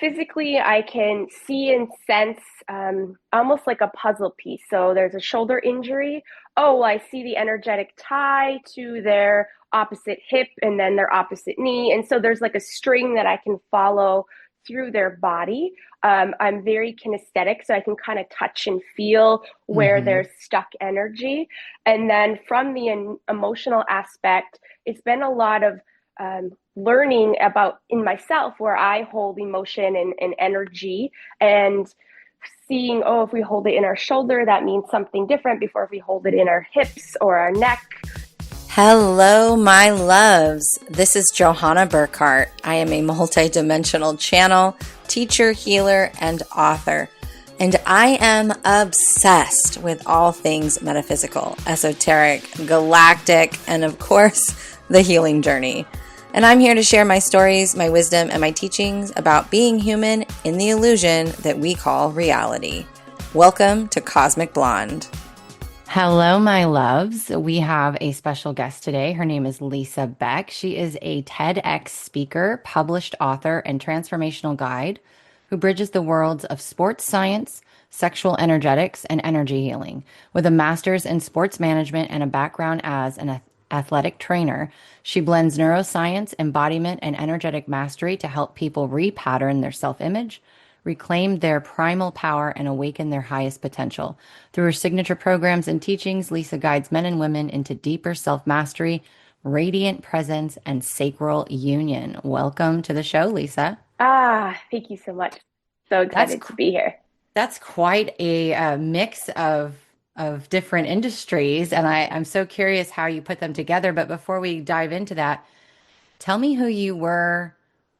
physically, I can see and sense almost like a puzzle piece. So there's a shoulder injury. Oh, well, I see the energetic tie to their opposite hip and then their opposite knee. And so there's like a string that I can follow through their body. I'm very kinesthetic, so I can kind of touch and feel where Hmm. there's stuck energy. And then from the emotional aspect, it's been a lot of learning about in myself where I hold emotion and energy and seeing, oh, if we hold it in our shoulder, that means something different before if we hold it in our hips or our neck. Hello, my loves. This is Johanna Burkhardt. I am a multidimensional channel, teacher, healer, and author. And I am obsessed with all things metaphysical, esoteric, galactic, and of course, the healing journey. And I'm here to share my stories, my wisdom, and my teachings about being human in the illusion that we call reality. Welcome to Cosmic Blonde. Hello, my loves. We have a special guest today. Her name is Lisa Beck. She is a TEDx speaker, published author, and transformational guide who bridges the worlds of sports science, sexual energetics, and energy healing. With a master's in sports management and a background as an athletic trainer, she blends neuroscience, embodiment, and energetic mastery to help people repattern their self-image, reclaim their primal power, and awaken their highest potential. Through her signature programs and teachings, Lisa guides men and women into deeper self mastery, radiant presence, and sacral union. Welcome to the show, Lisa. Thank you so much. So That's excited to be here. that's quite a, mix of different industries, and I'm so curious how you put them together. But before we dive into that, tell me who you were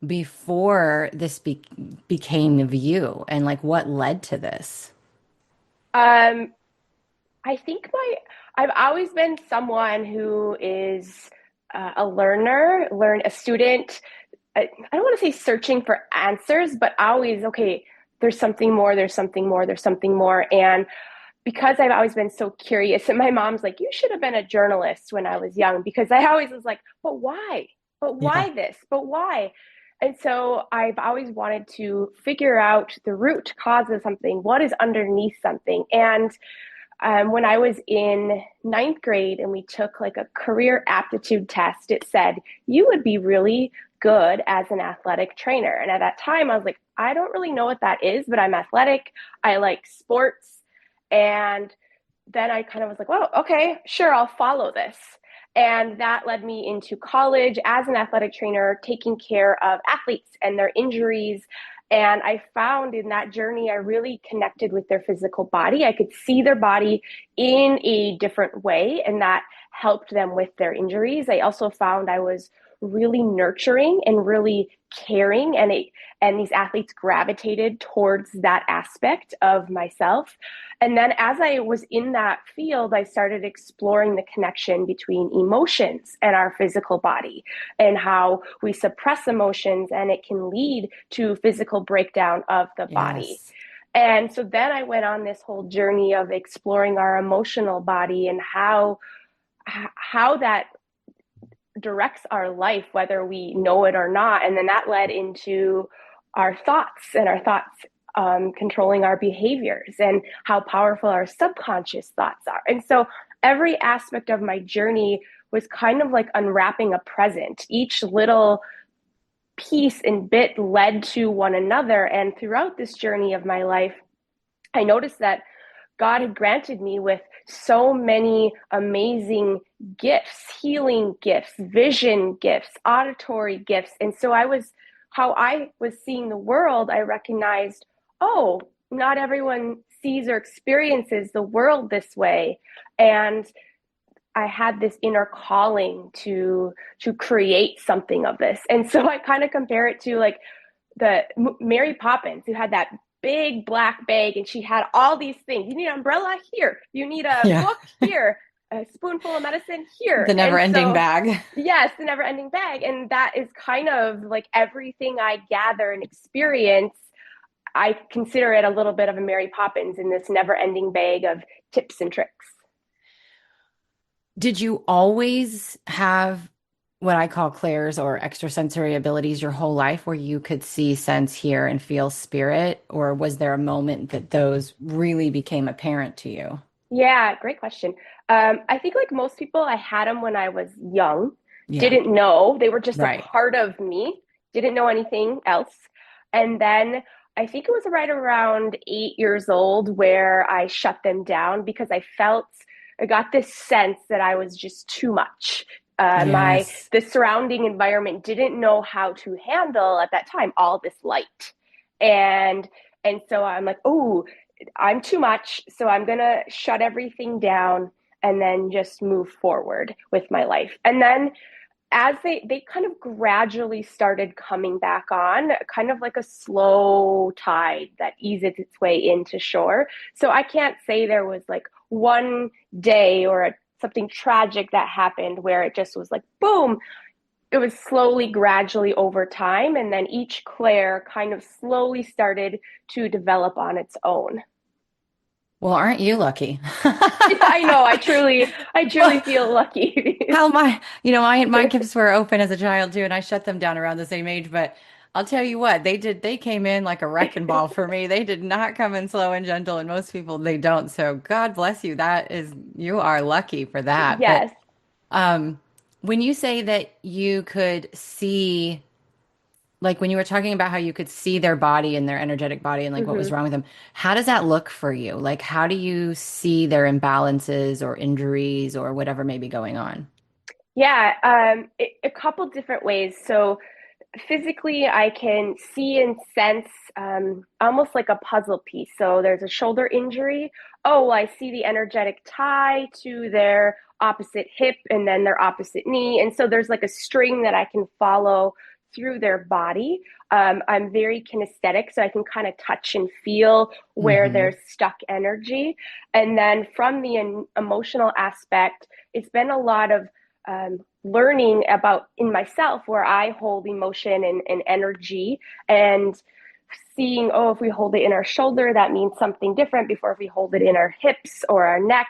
before this became of you, and like what led to this. Um, I think I've always been someone who is a learner, a student. I don't want to say searching for answers, but always, okay, there's something more, there's something more, there's something more. And because I've always been so curious, and my mom's like, you should have been a journalist when I was young, because I always was like, but why? But Yeah. why this? But why? And so I've always wanted to figure out the root cause of something, what is underneath something. And when I was in ninth grade and we took like a career aptitude test, it said, you would be really good as an athletic trainer. And at that time, I was like, I don't really know what that is, but I'm athletic. I like sports. And then I kind of was like, well, okay, sure, I'll follow this. And that led me into college as an athletic trainer, taking care of athletes and their injuries. And I found in that journey, I really connected with their physical body. I could see their body in a different way, and that helped them with their injuries. I also found I was really nurturing and really caring, and these athletes gravitated towards that aspect of myself. And then as I was in that field, I started exploring the connection between emotions and our physical body and how we suppress emotions and it can lead to physical breakdown of the body. Yes. And so then I went on this whole journey of exploring our emotional body and how that directs our life, whether we know it or not. And then that led into our thoughts and our thoughts controlling our behaviors and how powerful our subconscious thoughts are. And so every aspect of my journey was kind of like unwrapping a present. Each little piece and bit led to one another. And throughout this journey of my life, I noticed that God had granted me with so many amazing gifts, healing gifts, vision gifts, auditory gifts. And so how I was seeing the world, I recognized, oh, not everyone sees or experiences the world this way. And I had this inner calling to create something of this. And so I kind of compare it to like the Mary Poppins, who had that big black bag and she had all these things. You need an umbrella here. You need a Yeah. book here. A spoonful of medicine here. The never And ending so, bag. yes, the never ending bag. And that is kind of like everything I gather and experience. I consider it a little bit of a Mary Poppins in this never ending bag of tips and tricks. Did you always have what I call clairs or extrasensory abilities your whole life where you could see, sense, hear, and feel spirit? Or was there a moment that those really became apparent to you? Yeah, great question. I think like most people, I had them when I was young, Yeah, didn't know. They were just a right. part of me, didn't know anything else. And then I think it was right around 8 years old where I shut them down because I got this sense that I was just too much. Yes. The surrounding environment didn't know how to handle at that time all this light. And and so I'm like, oh, I'm too much, so I'm gonna shut everything down and then just move forward with my life. And then as they kind of gradually started coming back on, kind of like a slow tide that eases its way into shore. So I can't say there was like one day or something tragic that happened where it just was like boom. It was slowly, gradually over time, and then each clair kind of slowly started to develop on its own. Well, aren't you lucky? I know. I truly Well, feel lucky. how my gifts were open as a child too, and I shut them down around the same age, but I'll tell you what, they came in like a wrecking ball for me. They did not come in slow and gentle, and most people they don't. So God bless you. You are lucky for that. But Yes. um when you say that you could see, like when you were talking about how you could see their body and their energetic body and like what was Hmm. wrong with them, how does that look for you? Like how do you see their imbalances or injuries or whatever may be going on? Yeah. A couple different ways. So physically, I can see and sense almost like a puzzle piece. So there's a shoulder injury. Oh, I see the energetic tie to their opposite hip and then their opposite knee. And so there's like a string that I can follow through their body. I'm very kinesthetic, so I can kind of touch and feel where Hmm. there's stuck energy. And then from the emotional aspect, it's been a lot of learning about in myself where I hold emotion and energy and seeing, oh, if we hold it in our shoulder, that means something different before if we hold it in our hips or our neck.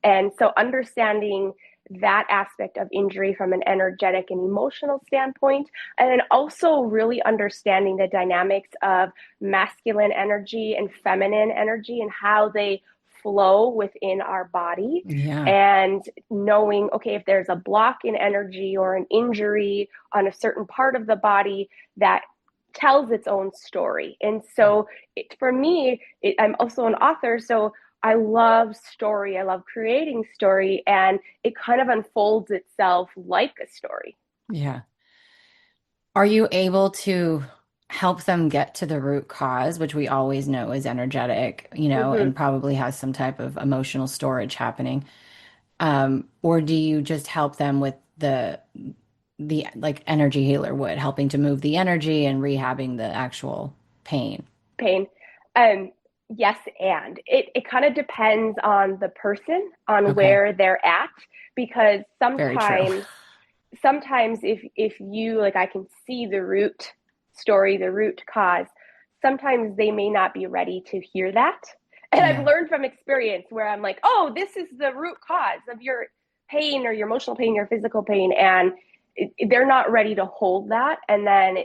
And so understanding that aspect of injury from an energetic and emotional standpoint, and then also really understanding the dynamics of masculine energy and feminine energy and how they flow within our body, Yeah. and knowing, okay, if there's a block in energy or an injury on a certain part of the body, that tells its own story. And so for me, I'm also an author, so I love story. I love creating story, and it kind of unfolds itself like a story. Yeah. Are you able to help them get to the root cause, which we always know is energetic, Mm-hmm. and probably has some type of emotional storage happening? Or do you just help them with the like energy healer would, helping to move the energy and rehabbing the actual pain? Pain. Um, yes, and it kind of depends on the person, on Okay. where they're at, because Very true. sometimes if you like, I can see the root story, the root cause. Sometimes they may not be ready to hear that, and I've Yeah. learned from experience where I'm like, oh, this is the root cause of your pain or your emotional pain, your physical pain, and they're not ready to hold that, and then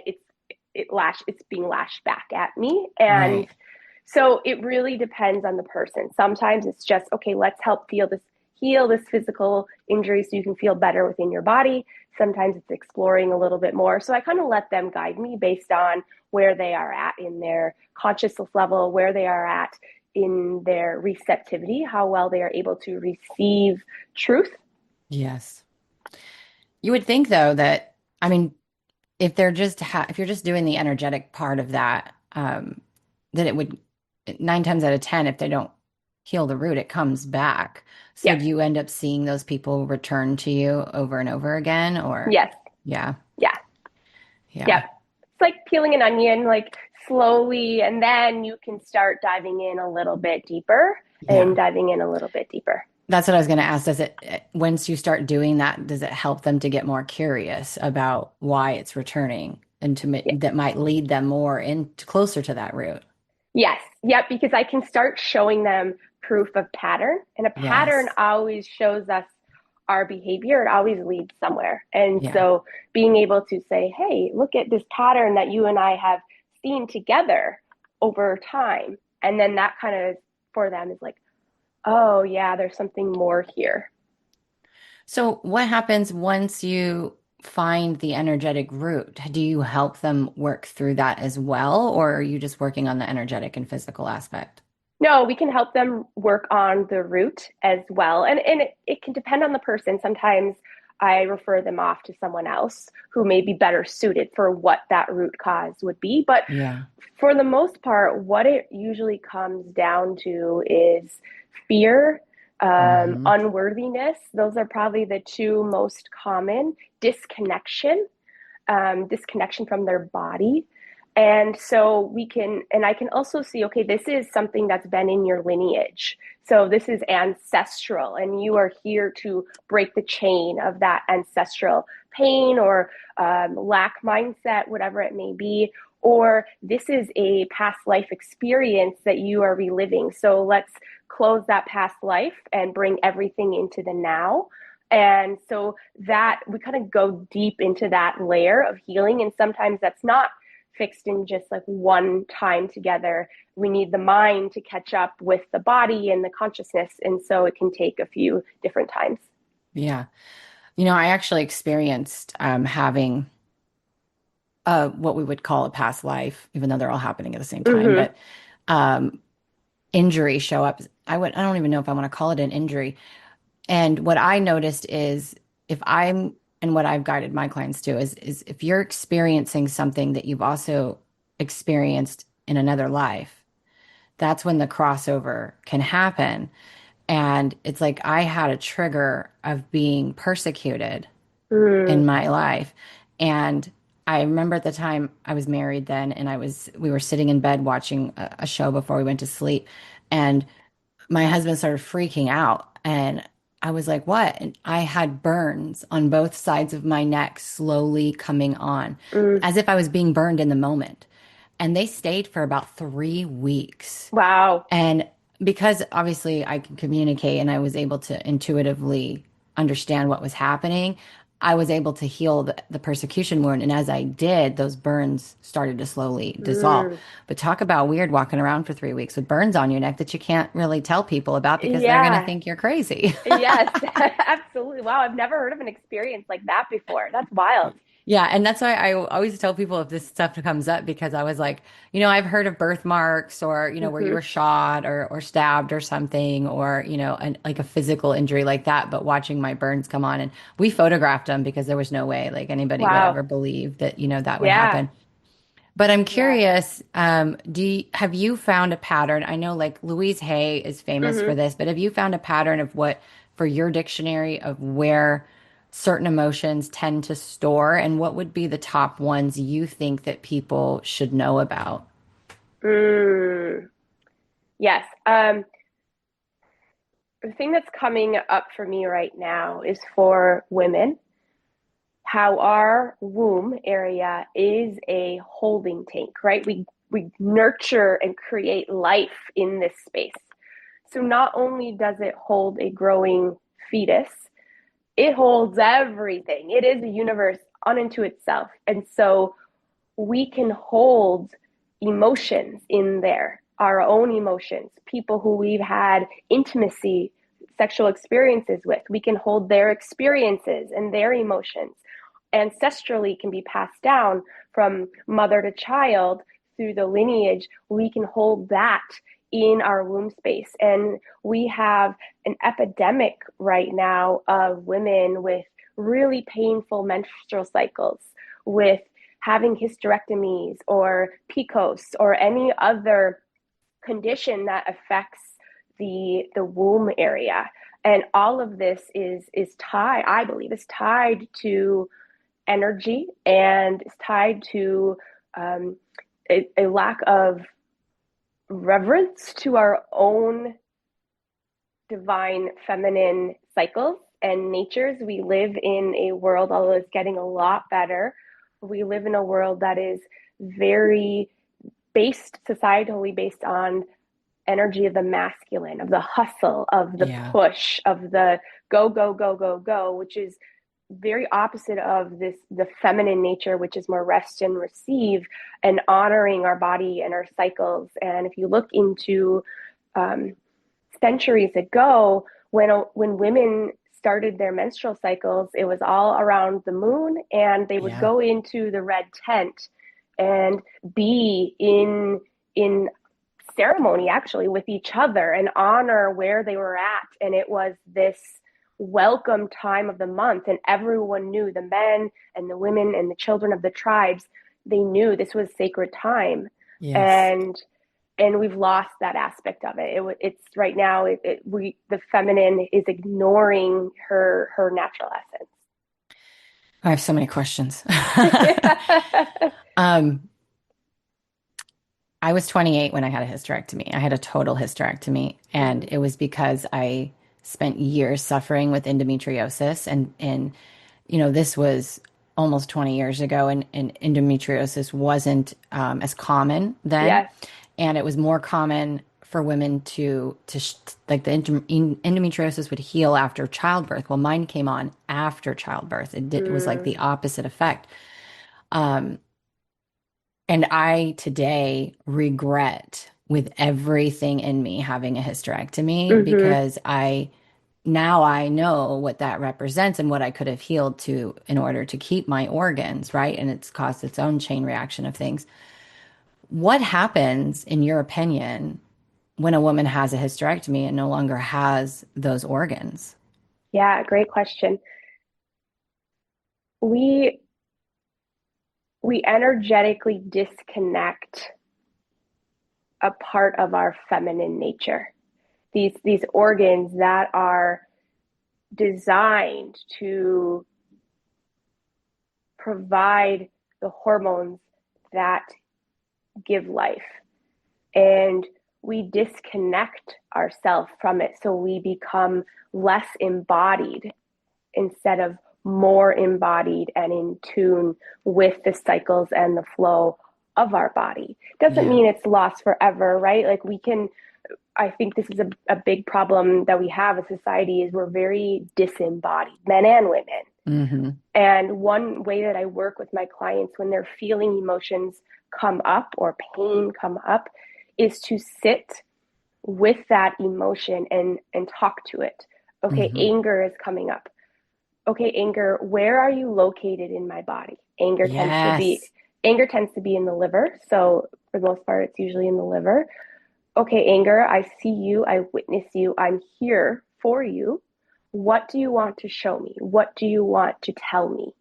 it's being lashed back at me. And Right. so it really depends on the person. Sometimes it's just, okay, let's help heal this physical injury so you can feel better within your body. Sometimes it's exploring a little bit more. So I kind of let them guide me based on where they are at in their consciousness level, where they are at in their receptivity, how well they are able to receive truth. Yes. You would think though that, I mean, if you're just doing the energetic part of that, then it would 9 times out of 10, if they don't heal the root, it comes back. So Yes, do you end up seeing those people return to you over and over again? Or, yes, yeah, yeah. yeah. Yep. It's like peeling an onion, like slowly, and then you can start diving in a little bit deeper and Yeah. diving in a little bit deeper. That's what I was going to ask. Once you start doing that, does it help them to get more curious about why it's returning and Yeah. that might lead them more in closer to that root? Yes. Yep. Because I can start showing them proof of pattern, and a pattern Yes. always shows us our behavior, it always leads somewhere. And Yeah. so being able to say, hey, look at this pattern that you and I have seen together over time. And then that kind of for them is like, oh, yeah, there's something more here. So what happens once you find the energetic root? Do you help them work through that as well, or are you just working on the energetic and physical aspect? No, we can help them work on the root as well. And it can depend on the person. Sometimes I refer them off to someone else who may be better suited for what that root cause would be. But Yeah. for the most part, what it usually comes down to is fear, Hmm. unworthiness. Those are probably the two most common. Disconnection, disconnection from their body. And so we can, and I can also see, okay, this is something that's been in your lineage. So this is ancestral, and you are here to break the chain of that ancestral pain or lack mindset, whatever it may be. Or this is a past life experience that you are reliving. So let's close that past life and bring everything into the now. And so that we kind of go deep into that layer of healing. And sometimes that's not fixed in just like one time together. We need the mind to catch up with the body and the consciousness. And so it can take a few different times. Yeah. I actually experienced having what we would call a past life, even though they're all happening at the same time, Mm-hmm. but um, injury show up. I don't even know if I want to call it an injury. And what I noticed is if I'm, and what I've guided my clients to is if you're experiencing something that you've also experienced in another life, that's when the crossover can happen. And it's like I had a trigger of being persecuted Mm, in my life. And I remember at the time I was married then, and we were sitting in bed watching a show before we went to sleep. And my husband started freaking out. And I was like, what? And I had burns on both sides of my neck slowly coming on, mm. as if I was being burned in the moment. And they stayed for about 3 weeks. Wow. And because obviously I can communicate and I was able to intuitively understand what was happening, I was able to heal the persecution wound. And as I did, those burns started to slowly dissolve. Mm. But talk about weird walking around for 3 weeks with burns on your neck that you can't really tell people about because they're going to Yeah. think you're crazy. Yes, absolutely. Wow. I've never heard of an experience like that before. That's wild. Yeah, and that's why I always tell people if this stuff comes up because I was like, I've heard of birthmarks or, where you Hmm. were shot or stabbed or something or, like a physical injury like that. But watching my burns come on and we photographed them because there was no way like anybody would Wow. ever believe that, that would Yeah. happen. But I'm Yeah. curious, have you found a pattern? I know like Louise Hay is famous for Hmm. this, but have you found a pattern of what for your dictionary of where certain emotions tend to store and what would be the top ones you think that people should know about? Mm. Yes. The thing that's coming up for me right now is for women, how our womb area is a holding tank, right? We nurture and create life in this space. So not only does it hold a growing fetus, it holds everything. It is a universe unto itself. And so we can hold emotions in there, our own emotions, people who we've had intimacy, sexual experiences with. We can hold their experiences and their emotions. Ancestrally can be passed down from mother to child through the lineage. We can hold that in our womb space. And we have an epidemic right now of women with really painful menstrual cycles, with having hysterectomies or PCOS or any other condition that affects the womb area. And all of this is tied, I believe, is tied to energy and is tied to a lack of reverence to our own divine feminine cycles and natures. We live in a world, although it's getting a lot better, we live in a world that is very based, societally based on energy of the masculine, of the hustle, of the Yeah. push, of the go, go, go, go, go, which is very opposite of this, the feminine nature, which is more rest and receive and honoring our body and our cycles. And if you look into um, centuries ago, when women started their menstrual cycles, it was all around the moon, and they would Yeah. go into the red tent and be in ceremony actually with each other and honor where they were at. And it was this welcome time of the month, and everyone knew, the men and the women and the children of the tribes, they knew this was sacred time. Yes. And we've lost that aspect of it. It's right now the feminine is ignoring her natural essence. I have so many questions. Um, I was 28 when I had a hysterectomy. I had a total hysterectomy, and Mm, it was because I spent years suffering with endometriosis, and this was almost 20 years ago, and endometriosis wasn't as common then, yes. and it was more common for women to like the endometriosis would heal after childbirth. Well, mine came on after childbirth. It was like Mm, the opposite effect. And I today regret with everything in me having a hysterectomy mm-hmm. because I know what that represents and what I could have healed to in order to keep my organs, right? And it's caused its own chain reaction of things. What happens, in your opinion, when a woman has a hysterectomy and no longer has those organs? Yeah, great question. We we energetically disconnect a part of our feminine nature. These organs that are designed to provide the hormones that give life. And we disconnect ourselves from it, so we become less embodied instead of more embodied and in tune with the cycles and the flow of our body. Doesn't Yeah. mean it's lost forever, right? Like we can, I think this is a big problem that we have as society is we're very disembodied, men and women. Hmm. And one way that I work with my clients when they're feeling emotions come up or pain come up is to sit with that emotion and talk to it. Okay, Hmm. anger is coming up. Okay, anger, where are you located in my body? Yes. Anger tends to be in the liver. So for the most part, it's usually in the liver. Okay, anger, I see you, I witness you, I'm here for you. What do you want to show me? What do you want to tell me?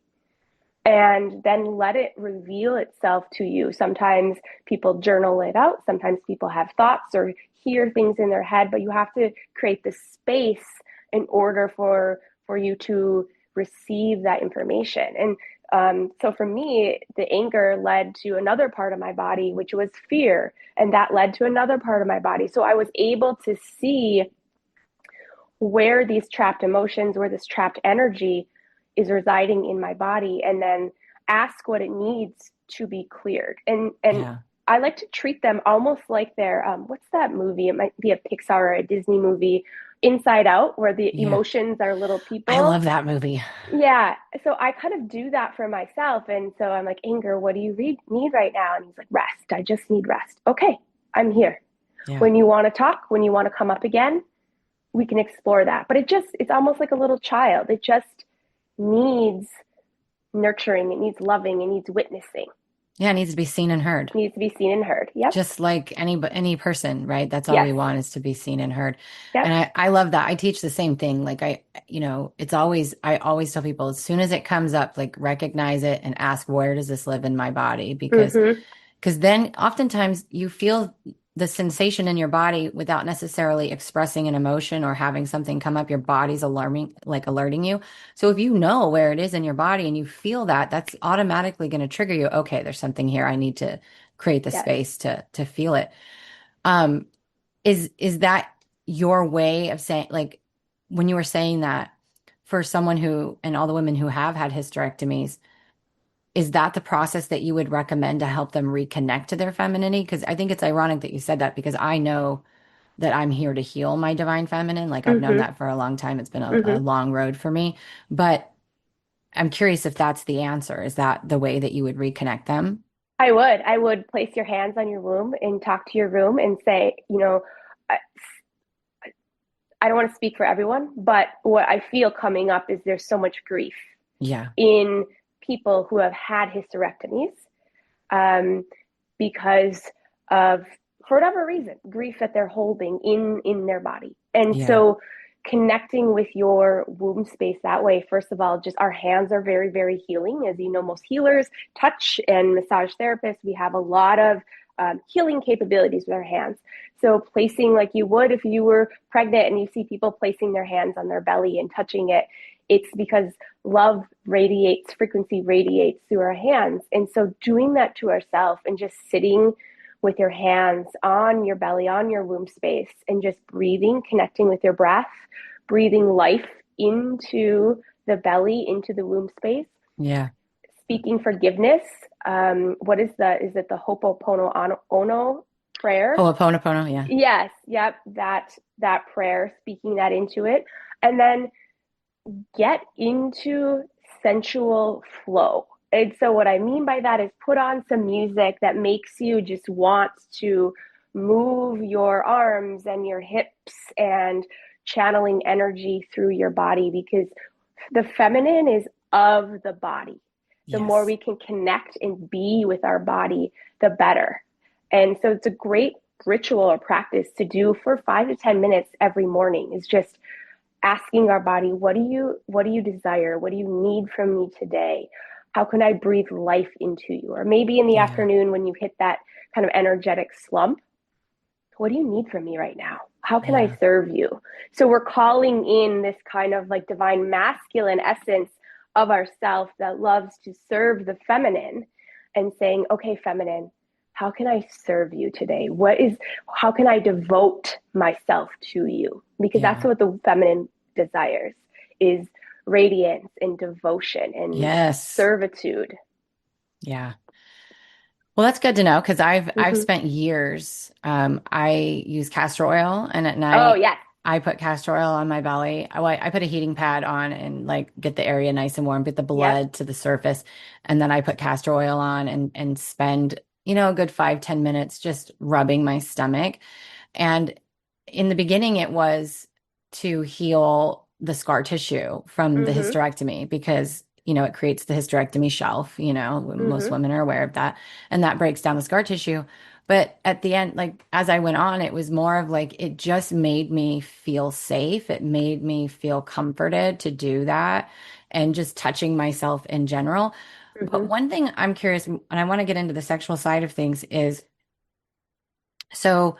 And then let it reveal itself to you. Sometimes people journal it out, sometimes people have thoughts or hear things in their head, but you have to create the space in order for you to receive that information. And so for me, the anger led to another part of my body, which was fear, and that led to another part of my body. So I was able to see where these trapped emotions, where this trapped energy is residing in my body, and then ask what it needs to be cleared. And Yeah. I like to treat them almost like they're what's that movie? It might be a Pixar or a Disney movie, Inside Out, where the Yeah. emotions are little I people. love that movie. Yeah. So I kind of do that for myself. And so I'm like, anger, what do you need right now? And he's like, rest. I just need rest. Okay, I'm here. Yeah. When you want to talk, when you want to come up again, we can explore that. But it's almost like a little child. It just needs nurturing, it needs loving, it needs witnessing, Yeah. It needs to be seen and heard. it needs to be seen and heard. Yep. Just like any person, right? That's all we Yes. want is to be seen and heard. And Yep. I love that. I teach the same thing. Like it's always I always tell people as soon as it comes up, like recognize it and ask where does this live in my body? Mm-hmm. Because then oftentimes you feel the sensation in your body without necessarily expressing an emotion or having something come up. Your body's alerting you. So if you know where it is in your body and you feel that, that's automatically going to trigger you. Okay, there's something here. I need to create the Yes. space to feel it. Um, is that your way of saying, like, when you were saying that for someone who and all the women who have had hysterectomies, is that the process that you would recommend to help them reconnect to their femininity? Because I think it's ironic that you said that because I know that I'm here to heal my divine feminine. Like I've known Mm-hmm. that for a long time. It's been a Mm-hmm. long road for me. But I'm curious if that's the answer. Is that the way that you would reconnect them? I would place your hands on your womb and talk to your womb and say, I, I don't want to speak for everyone, but what I feel coming up is there's so much grief Yeah. in people who have had hysterectomies, um, because of, for whatever reason, grief that they're holding in their body. And Yeah. so connecting with your womb space that way, first of all, just our hands are very, very healing. As you know, most healers, touch and massage therapists, we have a lot of healing capabilities with our hands. So placing, like you would if you were pregnant and you see people placing their hands on their belly and touching it, it's because love radiates, frequency radiates through our hands. And so doing that to ourselves and just sitting with your hands on your belly, on your womb space, and just breathing, connecting with your breath, breathing life into the belly, into the womb space, Yeah. speaking forgiveness. Is it the Ho'oponopono prayer? Ho'oponopono. Yeah. Yes, yep, that prayer, speaking that into it. And then get into sensual flow. And so, what I mean by that is put on some music that makes you just want to move your arms and your hips and channeling energy through your body, because the feminine is of the body. The more Yes. we can connect and be with our body, the better. And so, it's a great ritual or practice to do for 5 to 10 minutes every morning, is just asking our body, what do you desire? What do you need from me today? How can I breathe life into you? Or maybe in the Yeah. afternoon when you hit that kind of energetic slump, what do you need from me right now? How can I Yeah. serve you? So we're calling in this kind of like divine masculine essence of ourself that loves to serve the feminine, and saying, okay, feminine, how can I serve you today? How can I devote myself to you? Because that's Yeah. what the feminine desires, is radiance and devotion and Yes. servitude. Yeah. Well, that's good to know because I've Mm-hmm. spent years. I use castor oil, and at Oh, night yes. I put castor oil on my belly. I put a heating pad on and like get the area nice and warm, get the Yep. blood to the surface, and then I put castor oil on and spend a good 5-10 minutes just rubbing my stomach. And in the beginning, it was to heal the scar tissue from the Mm-hmm. hysterectomy because, it creates the hysterectomy shelf. Most Mm-hmm. women are aware of that. And that breaks down the scar tissue. But at the end, like as I went on, it was more of like, it just made me feel safe. It made me feel comforted to do that and just touching myself in general. But Mm-hmm. one thing I'm curious, and I want to get into the sexual side of things, is so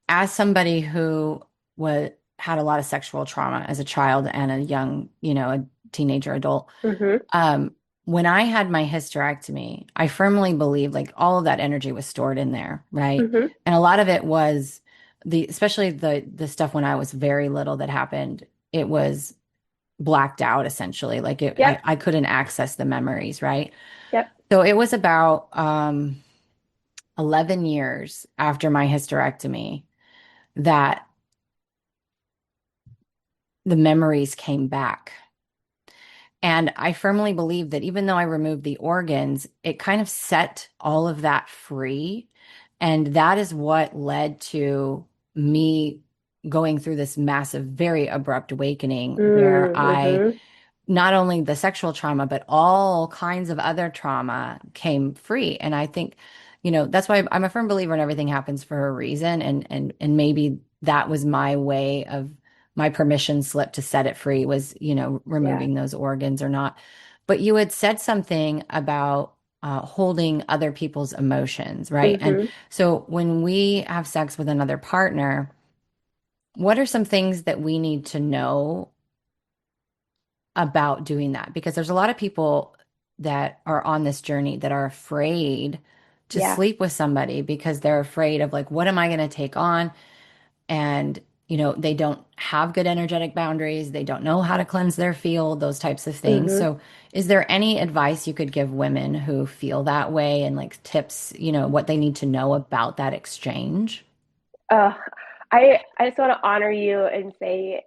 as somebody who was had a lot of sexual trauma as a child and a young, a teenager adult, Mm-hmm. um, when I had my hysterectomy, I firmly believed like all of that energy was stored in there, right? Mm-hmm. And a lot of it was especially the stuff when I was very little that happened, it was blacked out essentially. Like Yep. I couldn't access the memories, right? Yep. So it was about 11 years after my hysterectomy that the memories came back. And I firmly believe that even though I removed the organs, it kind of set all of that free. And that is what led to me going through this massive, very abrupt awakening where I Mm-hmm. not only the sexual trauma, but all kinds of other trauma came free. And I think, that's why I'm a firm believer in everything happens for a reason. And maybe that was my way of my permission slip to set it free was, Yeah. removing those organs or not. But you had said something about holding other people's emotions, right? And Mm-hmm. so when we have sex with another partner, what are some things that we need to know about doing that? Because there's a lot of people that are on this journey that are afraid to Yeah. sleep with somebody because they're afraid of like, what am I going to take on? And, they don't have good energetic boundaries. They don't know how to cleanse their field, those types of things. Mm-hmm. So, is there any advice you could give women who feel that way and like tips, what they need to know about that exchange? Uh, I just want to honor you and say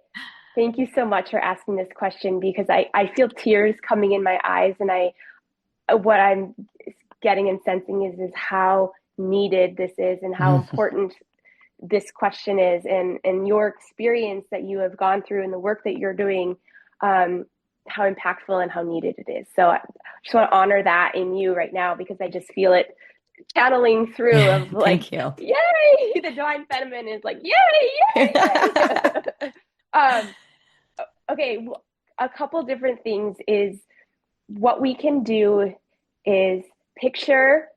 thank you so much for asking this question because I feel tears coming in my eyes and what I'm getting and sensing is how needed this is and how important this question is and your experience that you have gone through and the work that you're doing, how impactful and how needed it is. So I just want to honor that in you right now because I just feel it channeling through of like, Thank you. yay, the divine feminine is like, yay, yay. um, okay, a couple different things is what we can do is picture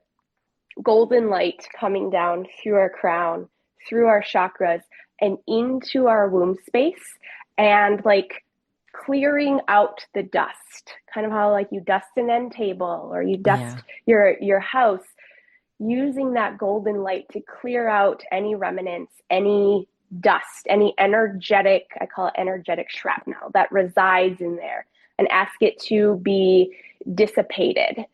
golden light coming down through our crown, through our chakras, and into our womb space, and like clearing out the dust, kind of how like you dust an end table or you dust Yeah. your house, using that golden light to clear out any remnants, any dust, any energetic, I call it energetic shrapnel that resides in there, and ask it to be dissipated.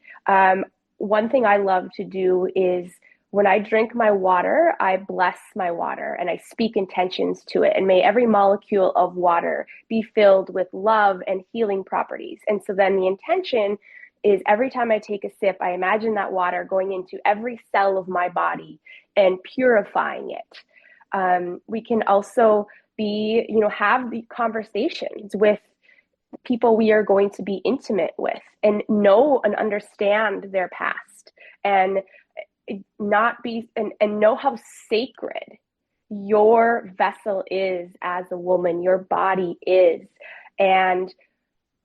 One thing I love to do is when I drink my water, I bless my water and I speak intentions to it. And may every molecule of water be filled with love and healing properties. And so then the intention is every time I take a sip, I imagine that water going into every cell of my body and purifying it. We can also have the conversations with people we are going to be intimate with and know and understand their past and not be and know how sacred your vessel is as a woman, your body is, and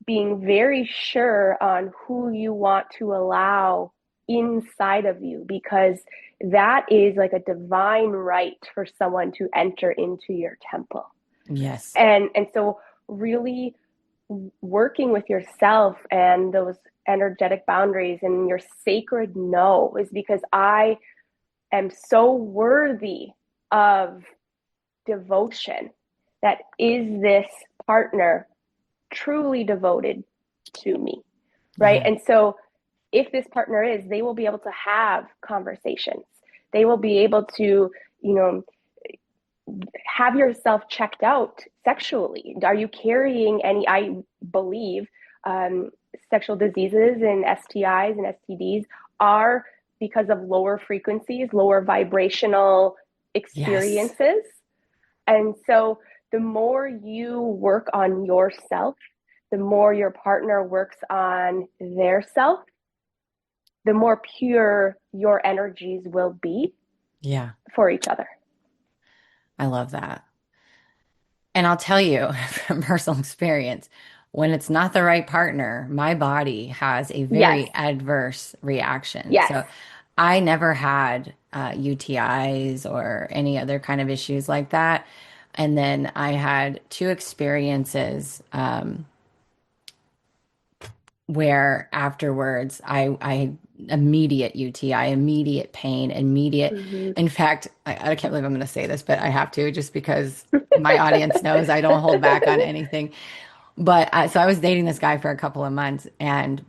being very sure on who you want to allow inside of you, because that is like a divine right for someone to enter into your temple. Yes. And so really working with yourself and those energetic boundaries and your sacred no is because I am so worthy of devotion that is this partner truly devoted to me, right? Yeah. And so if this partner is, they will be able to have conversations. They will be able to, have yourself checked out sexually. Are you carrying any, I believe, sexual diseases and STIs and STDs are because of lower frequencies, lower vibrational Yes. experiences. And so the more you work on yourself, the more your partner works on their self, the more pure your energies will be Yeah. for each other. I love that. And I'll tell you from personal experience, when it's not the right partner, my body has a Yes. very adverse reaction. Yes. So I never had UTIs or any other kind of issues like that. And then I had two experiences where afterwards I immediate UTI, immediate pain, immediate. Mm-hmm. In fact, I can't believe I'm going to say this, but I have to just because my audience knows I don't hold back on anything. But so I was dating this guy for a couple of months and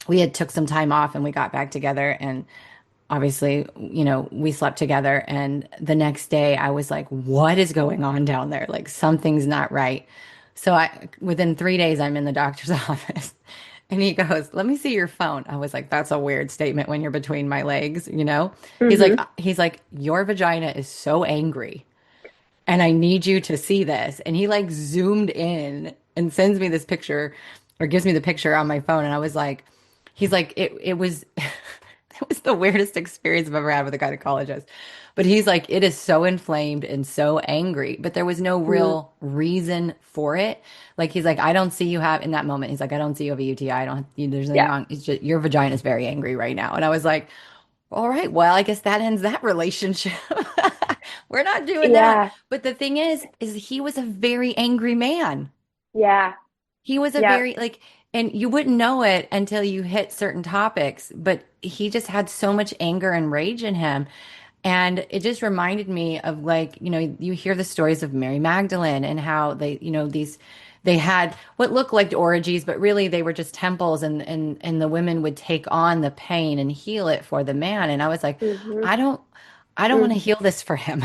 we had took some time off and we got back together and obviously, we slept together and the next day I was like, what is going on down there? Like something's not right. So within 3 days, I'm in the doctor's office and he goes, let me see your phone. I was like, that's a weird statement when you're between my legs, you know? Mm-hmm. He's like, your vagina is so angry and I need you to see this. And he like zoomed in and sends me this picture or gives me the picture on my phone. And I was like, he's like, it was, it was the weirdest experience I've ever had with a gynecologist. But he's like, it is so inflamed and so angry, but there was no real reason for it. Like, he's like, I don't see you have in that moment. He's like, I don't see you have a UTI. I don't, there's nothing Yeah. wrong. It's just your vagina is very angry right now. And I was like, all right, well, I guess that ends that relationship. We're not doing that. Yeah. But the thing is he was a very angry man. Yeah. He was a Yeah. very like, and you wouldn't know it until you hit certain topics, but he just had so much anger and rage in him. And it just reminded me of like, you hear the stories of Mary Magdalene and how they, they had what looked like orgies, but really they were just temples and the women would take on the pain and heal it for the man. And I was like, Mm-hmm. I don't, I don't want to Mm-hmm. heal this for him.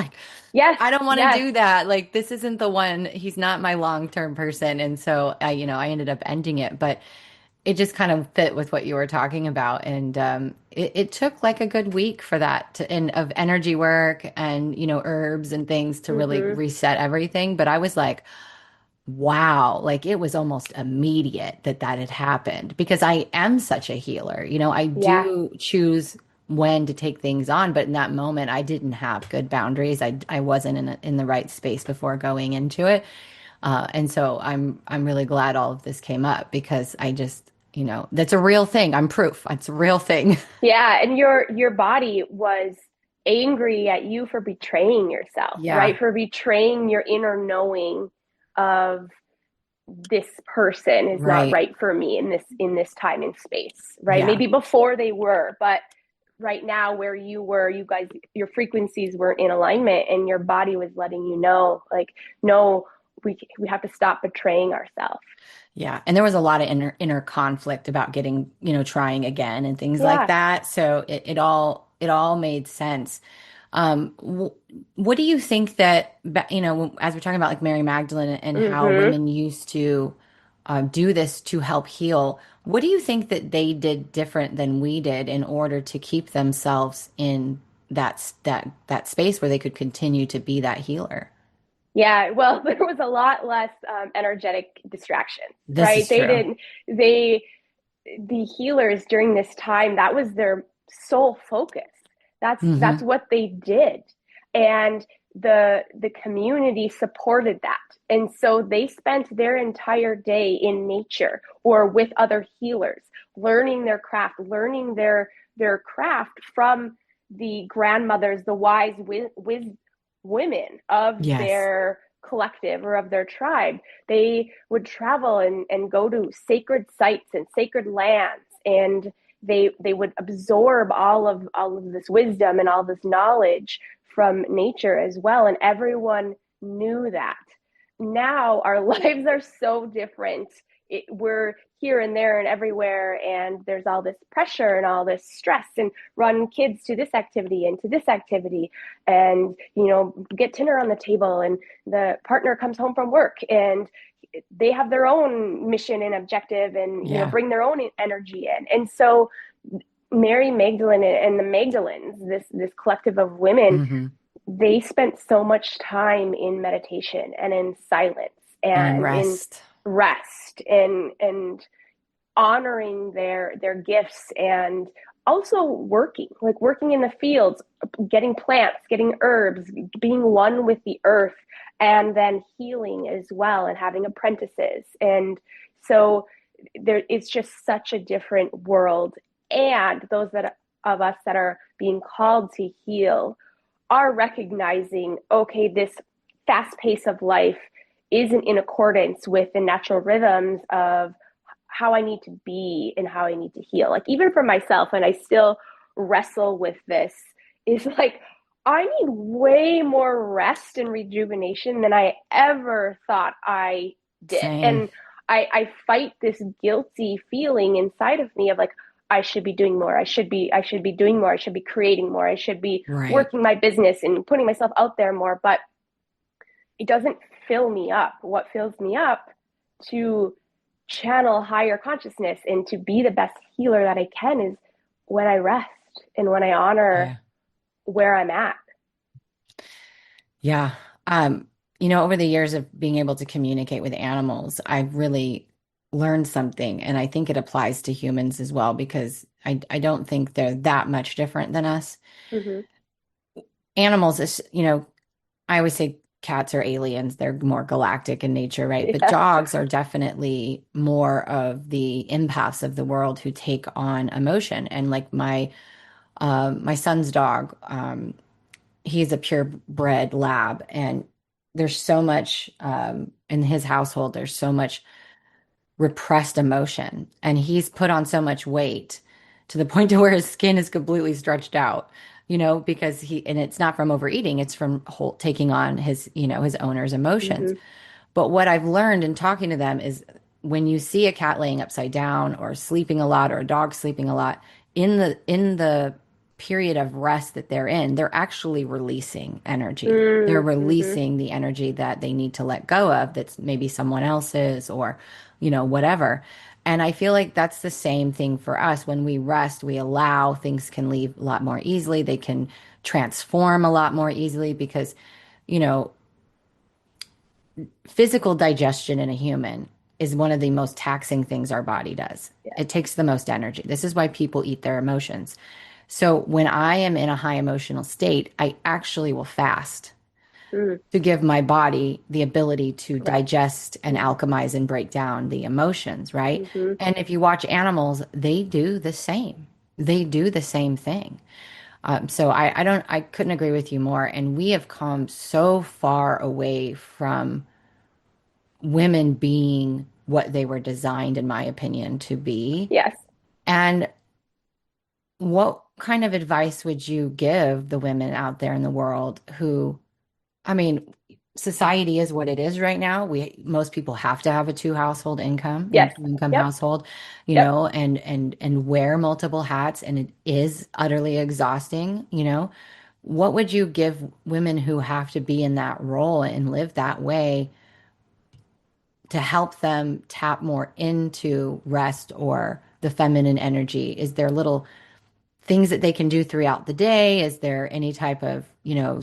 Like, Yes, I don't want to yes. do that. Like, this isn't the one. He's not my long-term person. And so I ended up ending it, but it just kind of fit with what you were talking about. And it took like a good week for that and of energy work and, herbs and things to really Hmm. reset everything. But I was like, wow, like it was almost immediate that had happened because I am such a healer. I Yeah. do choose when to take things on, but in that moment I didn't have good boundaries. I wasn't in the right space before going into it. And so I'm really glad all of this came up because I just, that's a real thing. I'm proof. It's a real thing. Yeah, and your body was angry at you for betraying yourself, Yeah. right? For betraying your inner knowing of this person is not Right. right for me in this time and space, right? Yeah. Maybe before they were, but right now where you were, you guys, your frequencies weren't in alignment, and your body was letting you know, like, no, we have to stop betraying ourselves. Yeah. And there was a lot of inner conflict about getting, trying again and things like Yeah. that. So it all made sense. What do you think that, as we're talking about like Mary Magdalene and how Mm-hmm. women used to do this to help heal, what do you think that they did different than we did in order to keep themselves in that space where they could continue to be that healer? Yeah, well, there was a lot less energetic distractions, This right? is true. They, the healers during this time, that was their sole focus. That's Hmm. what they did. And the community supported that. And so they spent their entire day in nature or with other healers, learning their craft, learning their craft from the grandmothers, the wise women of Yes. their collective or of their tribe. They would travel and go to sacred sites and sacred lands, and they would absorb all of this wisdom and all this knowledge from nature as well, and everyone knew that. Now our lives are so different. We're here and there and everywhere, and there's all this pressure and all this stress, and run kids to this activity and to this activity, and get dinner on the table, and the partner comes home from work, and they have their own mission and objective, and Yeah. bring their own energy in. And so Mary Magdalene and the Magdalens, this collective of women, Hmm. they spent so much time in meditation and in silence And in and in rest. rest, and honoring their gifts, and also working in the fields, getting plants, getting herbs, being one with the earth, and then healing as well, and having apprentices. And so there, it's just such a different world. And those that of us that are being called to heal are recognizing, okay, this fast pace of life isn't in accordance with the natural rhythms of how I need to be and how I need to heal. Like, even for myself, and I still wrestle with this, is like, I need way more rest and rejuvenation than I ever thought I did. Same. And I fight this guilty feeling inside of me of like, I should be doing more. I should be doing more. I should be creating more. I should be Right. working my business and putting myself out there more. But it doesn't fill me up. What fills me up to channel higher consciousness and to be the best healer that I can is when I rest and when I honor Yeah. where I'm at. Yeah. Um, over the years of being able to communicate with animals, I've really learned something. And I think it applies to humans as well, because I don't think they're that much different than us. Mm-hmm. Animals is, I always say cats are aliens. They're more galactic in nature, right? But Yes. dogs are definitely more of the empaths of the world who take on emotion. And like my son's dog, he's a purebred lab, and there's so much in his household. There's so much repressed emotion, and he's put on so much weight to the point to where his skin is completely stretched out, because and it's not from overeating, it's from taking on his owner's emotions. Mm-hmm. But what I've learned in talking to them is when you see a cat laying upside down or sleeping a lot or a dog sleeping a lot, in the period of rest that they're in, they're actually releasing energy. They're Mm-hmm. releasing the energy that they need to let go of that's maybe someone else's or, whatever. And I feel like that's the same thing for us. When we rest, we allow things can leave a lot more easily. They can transform a lot more easily because, you know, physical digestion in a human is one of the most taxing things our body does. Yeah. It takes the most energy. This is why people eat their emotions. So when I am in a high emotional state, I actually will fast Mm, to give my body the ability to rest. digest and Mm-hmm. alchemize and break down the emotions, right? Mm-hmm. And if you watch animals, they do the same. They do the same thing. So I couldn't agree with you more. And we have come so far away from women being what they were designed, in my opinion, to be. Yes. And what kind of advice would you give the women out there in the world who, I mean, society is what it is right now. Most people have to have a two household income and Yes. two income Yep. household, Yep. and wear multiple hats, and it is utterly exhausting. What would you give women who have to be in that role and live that way to help them tap more into rest or the feminine energy? Is there little things that they can do throughout the day? Is there any type of,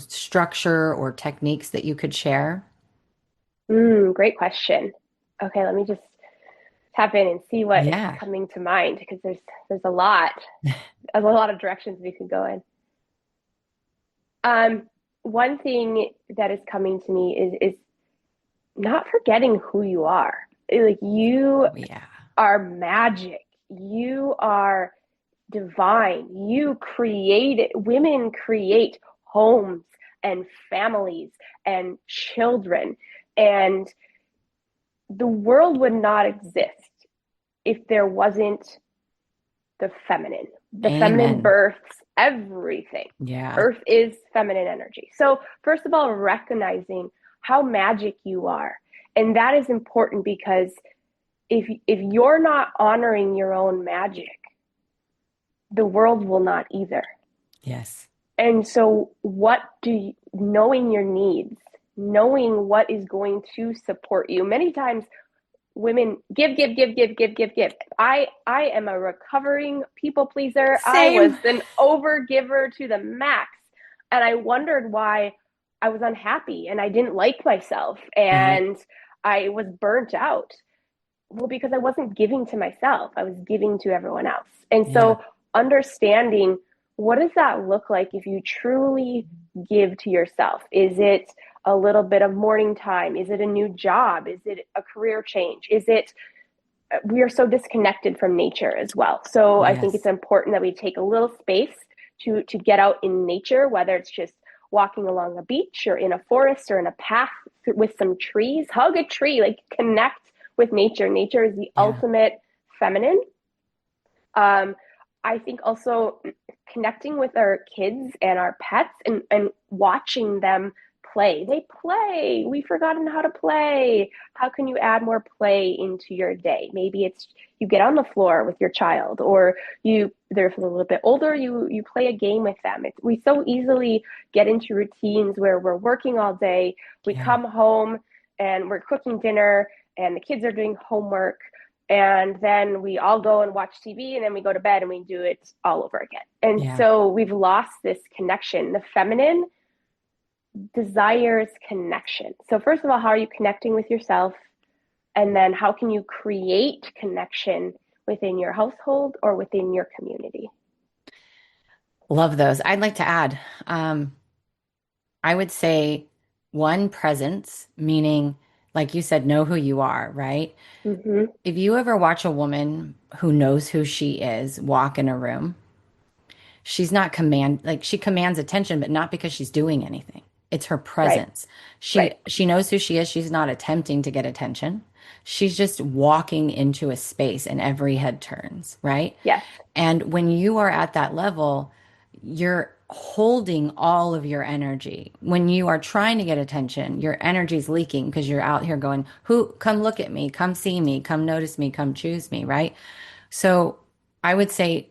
structure or techniques that you could share? Great question. Okay, let me just tap in and see what is Yeah. coming to mind because there's a lot of directions we could go in. One thing that is coming to me is not forgetting who you are. Like you Oh, yeah. are magic. You are divine. Women create homes and families and children. And the world would not exist if there wasn't the feminine. The feminine Amen. births everything. Yeah. Earth is feminine energy. So, first of all, recognizing how magic you are. And that is important because if you're not honoring your own magic, the world will not either. Yes. And so, knowing your needs, knowing what is going to support you. Many times women give. I am a recovering people pleaser. I was Same. an over giver to the max. And I wondered why I was unhappy and I didn't like myself Right. and I was burnt out. Well, because I wasn't giving to myself, I was giving to everyone else. And Yeah. so understanding what does that look like if you truly give to yourself? Is it a little bit of morning time? Is it a new job? Is it a career change? We are so disconnected from nature as well. So I think it's Yes. important that we take a little space to get out in nature, whether it's just walking along a beach or in a forest or in a path with some trees. Hug a tree, like connect with nature. Nature is the Yeah. ultimate feminine. Um, I think also connecting with our kids and our pets and watching them play. They play. We've forgotten how to play. How can you add more play into your day? Maybe it's you get on the floor with your child, or they're a little bit older, you play a game with them. We so easily get into routines where we're working all day. We Yeah. come home and we're cooking dinner and the kids are doing homework and then we all go and watch TV and then we go to bed and we do it all over again. And Yeah. so we've lost this connection. The feminine desires connection. So first of all, how are you connecting with yourself? And then how can you create connection within your household or within your community? Love those. I'd like to add, I would say one, presence, meaning, like you said, know who you are, right? Mm-hmm. If you ever watch a woman who knows who she is walk in a room, she's not like she commands attention, but not because she's doing anything. It's her Right, presence. She right. she knows who she is. She's not attempting to get attention. She's just walking into a space and every head turns, right? Yes. And when you are at that level, you're holding all of your energy. When you are trying to get attention, your energy is leaking because you're out here going, "Who come look at me, come see me, come notice me, come choose me," right? So I would say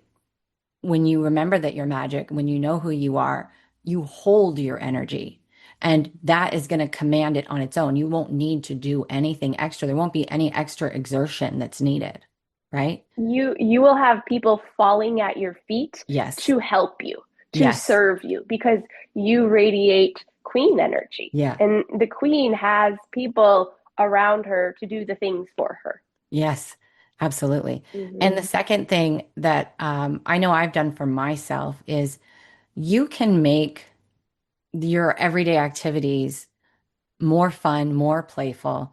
when you remember that you're magic, when you know who you are, you hold your energy. And that is going to command it on its own. You won't need to do anything extra. There won't be any extra exertion that's needed, right? You will have people falling at your feet Yes. to help you, to Yes. serve you, because you radiate queen energy. Yeah. And the queen has people around her to do the things for her. Yes. Absolutely. And the Hmm. second thing that I know I've done for myself is you can make your everyday activities more fun, more playful.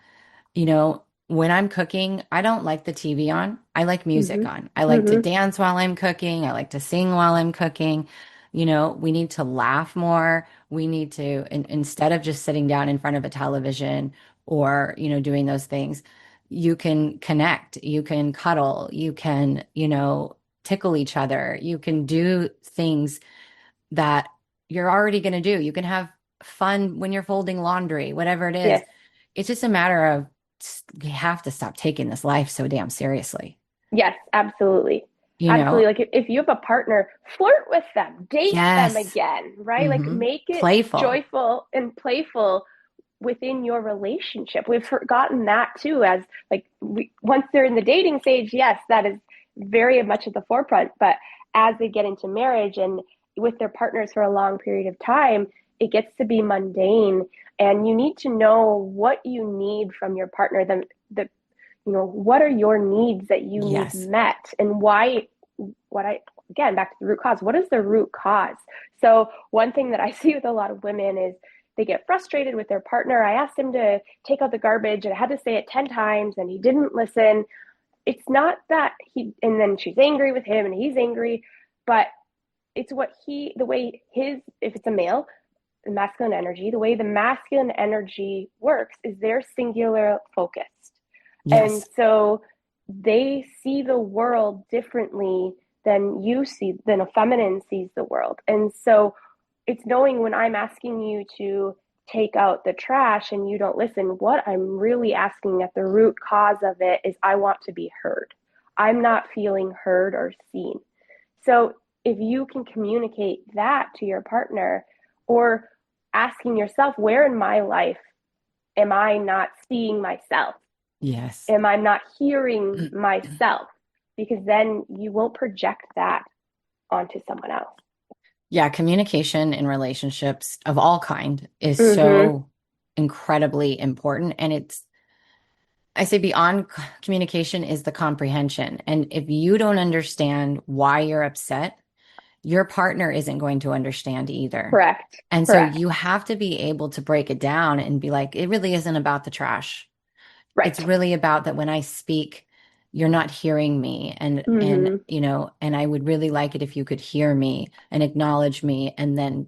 When I'm cooking, I don't like the TV on. I like music Hmm. on. I like to Hmm. dance while I'm cooking. I like to sing while I'm cooking. We need to laugh more. We need to, instead of just sitting down in front of a television or, doing those things, you can connect, you can cuddle, you can, tickle each other. You can do things that you're already going to do. You can have fun when you're folding laundry, whatever it is. Yes. It's just a matter of you have to stop taking this life so damn seriously. Yes, absolutely. You Absolutely. know? Like if you have a partner, flirt with them, date them Yes. again, right? Like Hmm. make it Playful. joyful and playful within your relationship. We've forgotten that too, as like once they're in the dating stage, yes, that is very much at the forefront. But as they get into marriage and with their partners for a long period of time, it gets to be mundane. And you need to know what you need from your partner, the what are your needs that you need Yes. met, and why, what I again, back to the root cause, what is the root cause? So one thing that I see with a lot of women is they get frustrated with their partner. I asked him to take out the garbage and I had to say it 10 times and he didn't listen. It's not that he, and then she's angry with him and he's angry, but it's the way if it's a male, the masculine energy, the way the masculine energy works is they're singular focused. And Yes. so they see the world differently than a feminine sees the world. And so it's knowing when I'm asking you to take out the trash and you don't listen, what I'm really asking at the root cause of it is I want to be heard. I'm not feeling heard or seen. So if you can communicate that to your partner, or asking yourself, where in my life am I not seeing myself? Yes. Am I not hearing myself? Because then you won't project that onto someone else. Yeah, communication in relationships of all kind is Mm-hmm. so incredibly important. And I say beyond communication is the comprehension. And if you don't understand why you're upset, your partner isn't going to understand either. Correct. And so Correct. you have to be able to break it down and be like, it really isn't about the trash. It's Right. really about that when I speak, you're not hearing me. And Mm-hmm. and I would really like it if you could hear me and acknowledge me and then,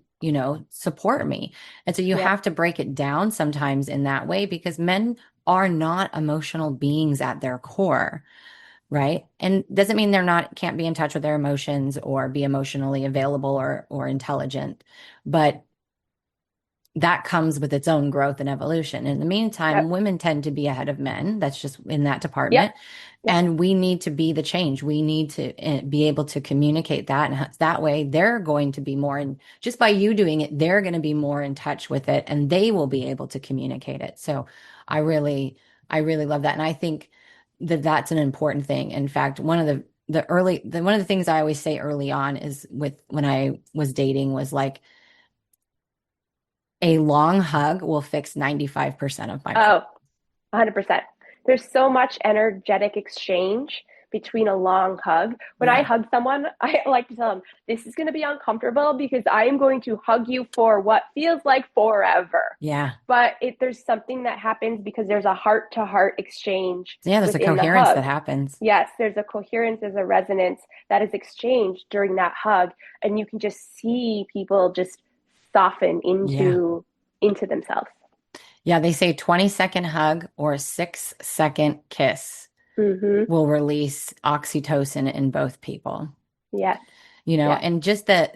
support me. And so you Yep. have to break it down sometimes in that way because men are not emotional beings at their core. Right. And doesn't mean they're not can't be in touch with their emotions or be emotionally available or intelligent, but that comes with its own growth and evolution. In the meantime, Yep. women tend to be ahead of men. That's just in that Yep. department. Yep. And we need to be the change. We need to be able to communicate that. And that way, they're going to be more in, just by you doing it, they're going to be more in touch with it and they will be able to communicate it. So I really, I really love that. And I think that that's an important thing. In fact, one of the things I always say early on is when I was dating was like, a long hug will fix 95% of my Oh, problems. 100%. There's so much energetic exchange between a long hug. When I Yeah. hug someone, I like to tell them, this is going to be uncomfortable because I am going to hug you for what feels like forever. Yeah. But there's something that happens because there's a heart to heart exchange Yeah. There's a within the coherence hug. that happens. Yes, there's a coherence, there's a resonance that is exchanged during that hug. And you can just see people just soften Yeah. into themselves. Yeah. They say 20-second hug or a 6-second kiss Mm-hmm. will release oxytocin in both people, Yes. Yes. and just that,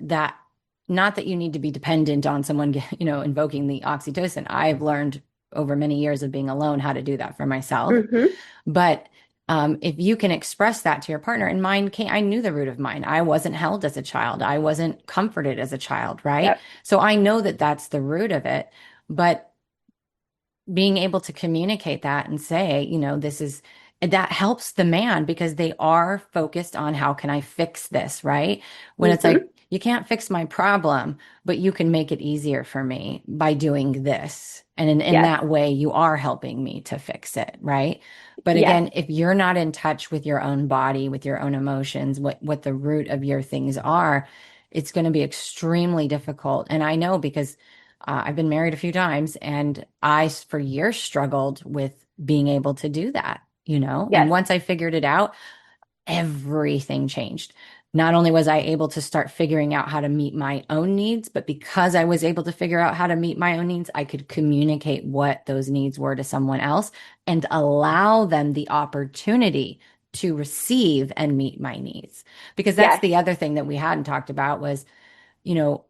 not that you need to be dependent on someone, invoking the oxytocin. I've learned over many years of being alone how to do that for myself. Mm-hmm. But if you can express that to your partner, and mine can't, I knew the root of mine. I wasn't held as a child. I wasn't comforted as a child, right? Yep. So I know that that's the root of it. But being able to communicate that and say, this is that helps the man because they are focused on how can I fix this, right? When it's Hmm. like, you can't fix my problem, but you can make it easier for me by doing this. And in Yes. that way, you are helping me to fix it, right? But Yes. again, if you're not in touch with your own body, with your own emotions, what the root of your things are, it's going to be extremely difficult. And I know because I've been married a few times and for years, struggled with being able to do that, And Yes. once I figured it out, everything changed. Not only was I able to start figuring out how to meet my own needs, but because I was able to figure out how to meet my own needs, I could communicate what those needs were to someone else and allow them the opportunity to receive and meet my needs. Because that's Yes. the other thing that we hadn't talked about was, you know,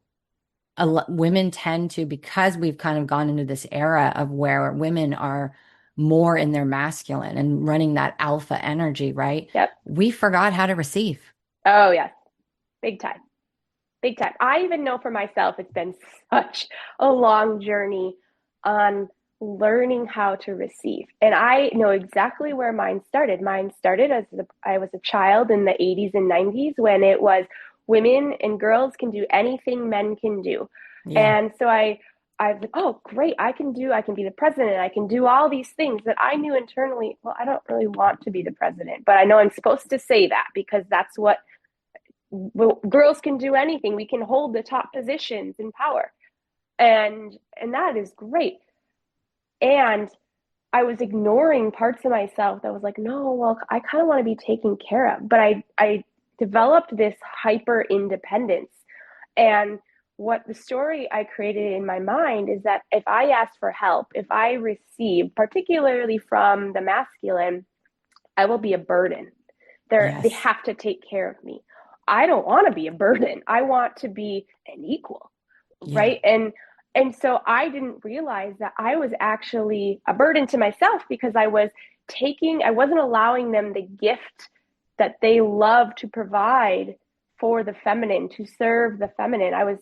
women tend to, because we've kind of gone into this era of where women are more in their masculine and running that alpha energy, right? Yep. We forgot how to receive. Oh, yes. Big time. Big time. I even know for myself, it's been such a long journey on learning how to receive. And I know exactly where mine started. Mine started I was a child in the 80s and 90s when it was women and girls can do anything men can do. Yeah. And so I was like, oh, great, I can be the president. I can do all these things that I knew internally. Well, I don't really want to be the president, but I know I'm supposed to say that because that's what girls can do anything. We can hold the top positions in power. And that is great. And I was ignoring parts of myself that was like, no, well, I kind of want to be taken care of. But I developed this hyper independence. And what the story I created in my mind is that if I ask for help, if I receive, particularly from the masculine, I will be a burden. They Yes. have to take care of me. I don't want to be a burden. I want to be an equal, Yeah. right? And so I didn't realize that I was actually a burden to myself because I wasn't allowing them the gift that they love to provide for the feminine, to serve the feminine. I was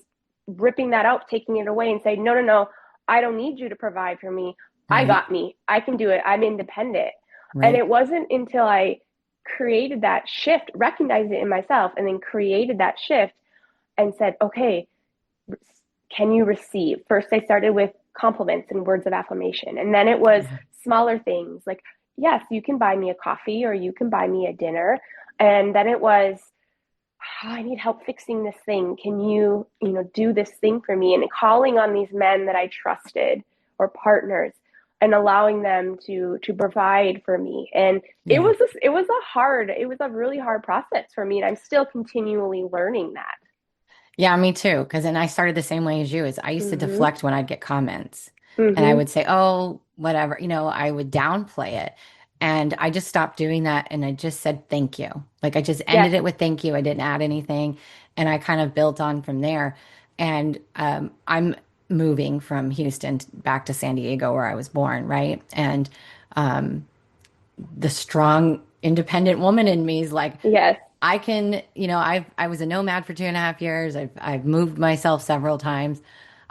ripping that out, taking it away and saying, no, no, no, I don't need you to provide for me. I Right. got me. I can do it. I'm independent. And Right. it wasn't until I created that shift, recognized it in myself, and then created that shift and said, okay, can you receive? First, I started with compliments and words of affirmation. And then it was Yeah. smaller things like, yes, you can buy me a coffee or you can buy me a dinner. And then it was, oh, I need help fixing this thing. Can do this thing for me? And calling on these men that I trusted or partners and allowing them to provide for me. And Yeah. it was a really hard process for me. And I'm still continually learning that. Yeah, me too. Because then I started the same way as you. Is I used to Mm-hmm. deflect when I'd get comments, and I Mm-hmm. would say, "Oh, whatever," I would downplay it, and I just stopped doing that, and I just said thank you. Like I just Yes. ended it with thank you. I didn't add anything, and I kind of built on from there. And I'm moving from Houston back to San Diego, where I was born, right? And the strong, independent woman in me is like, Yes. I can, I was a nomad for 2.5 years. I've moved myself several times.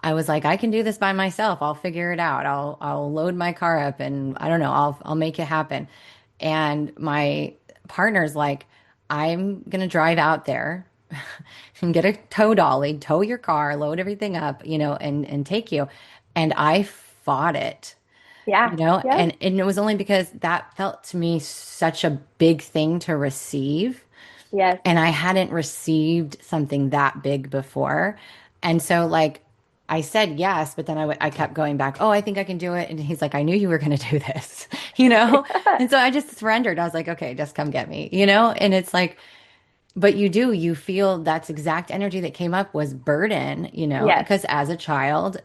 I was like, I can do this by myself. I'll figure it out. I'll load my car up and I don't know, I'll make it happen. And my partner's like, I'm gonna drive out there and get a tow dolly, tow your car, load everything up, and take you. And I fought it, Yeah. Yep. and it was only because that felt to me such a big thing to receive, Yes. and I hadn't received something that big before. And so like I said yes, but then I kept going back, oh, I think I can do it. And he's like, I knew you were going to do this, you know? And so I just surrendered. I was like, okay, just come get me, And it's like, but you feel that's exact energy that came up was burden, Yes. because as a child,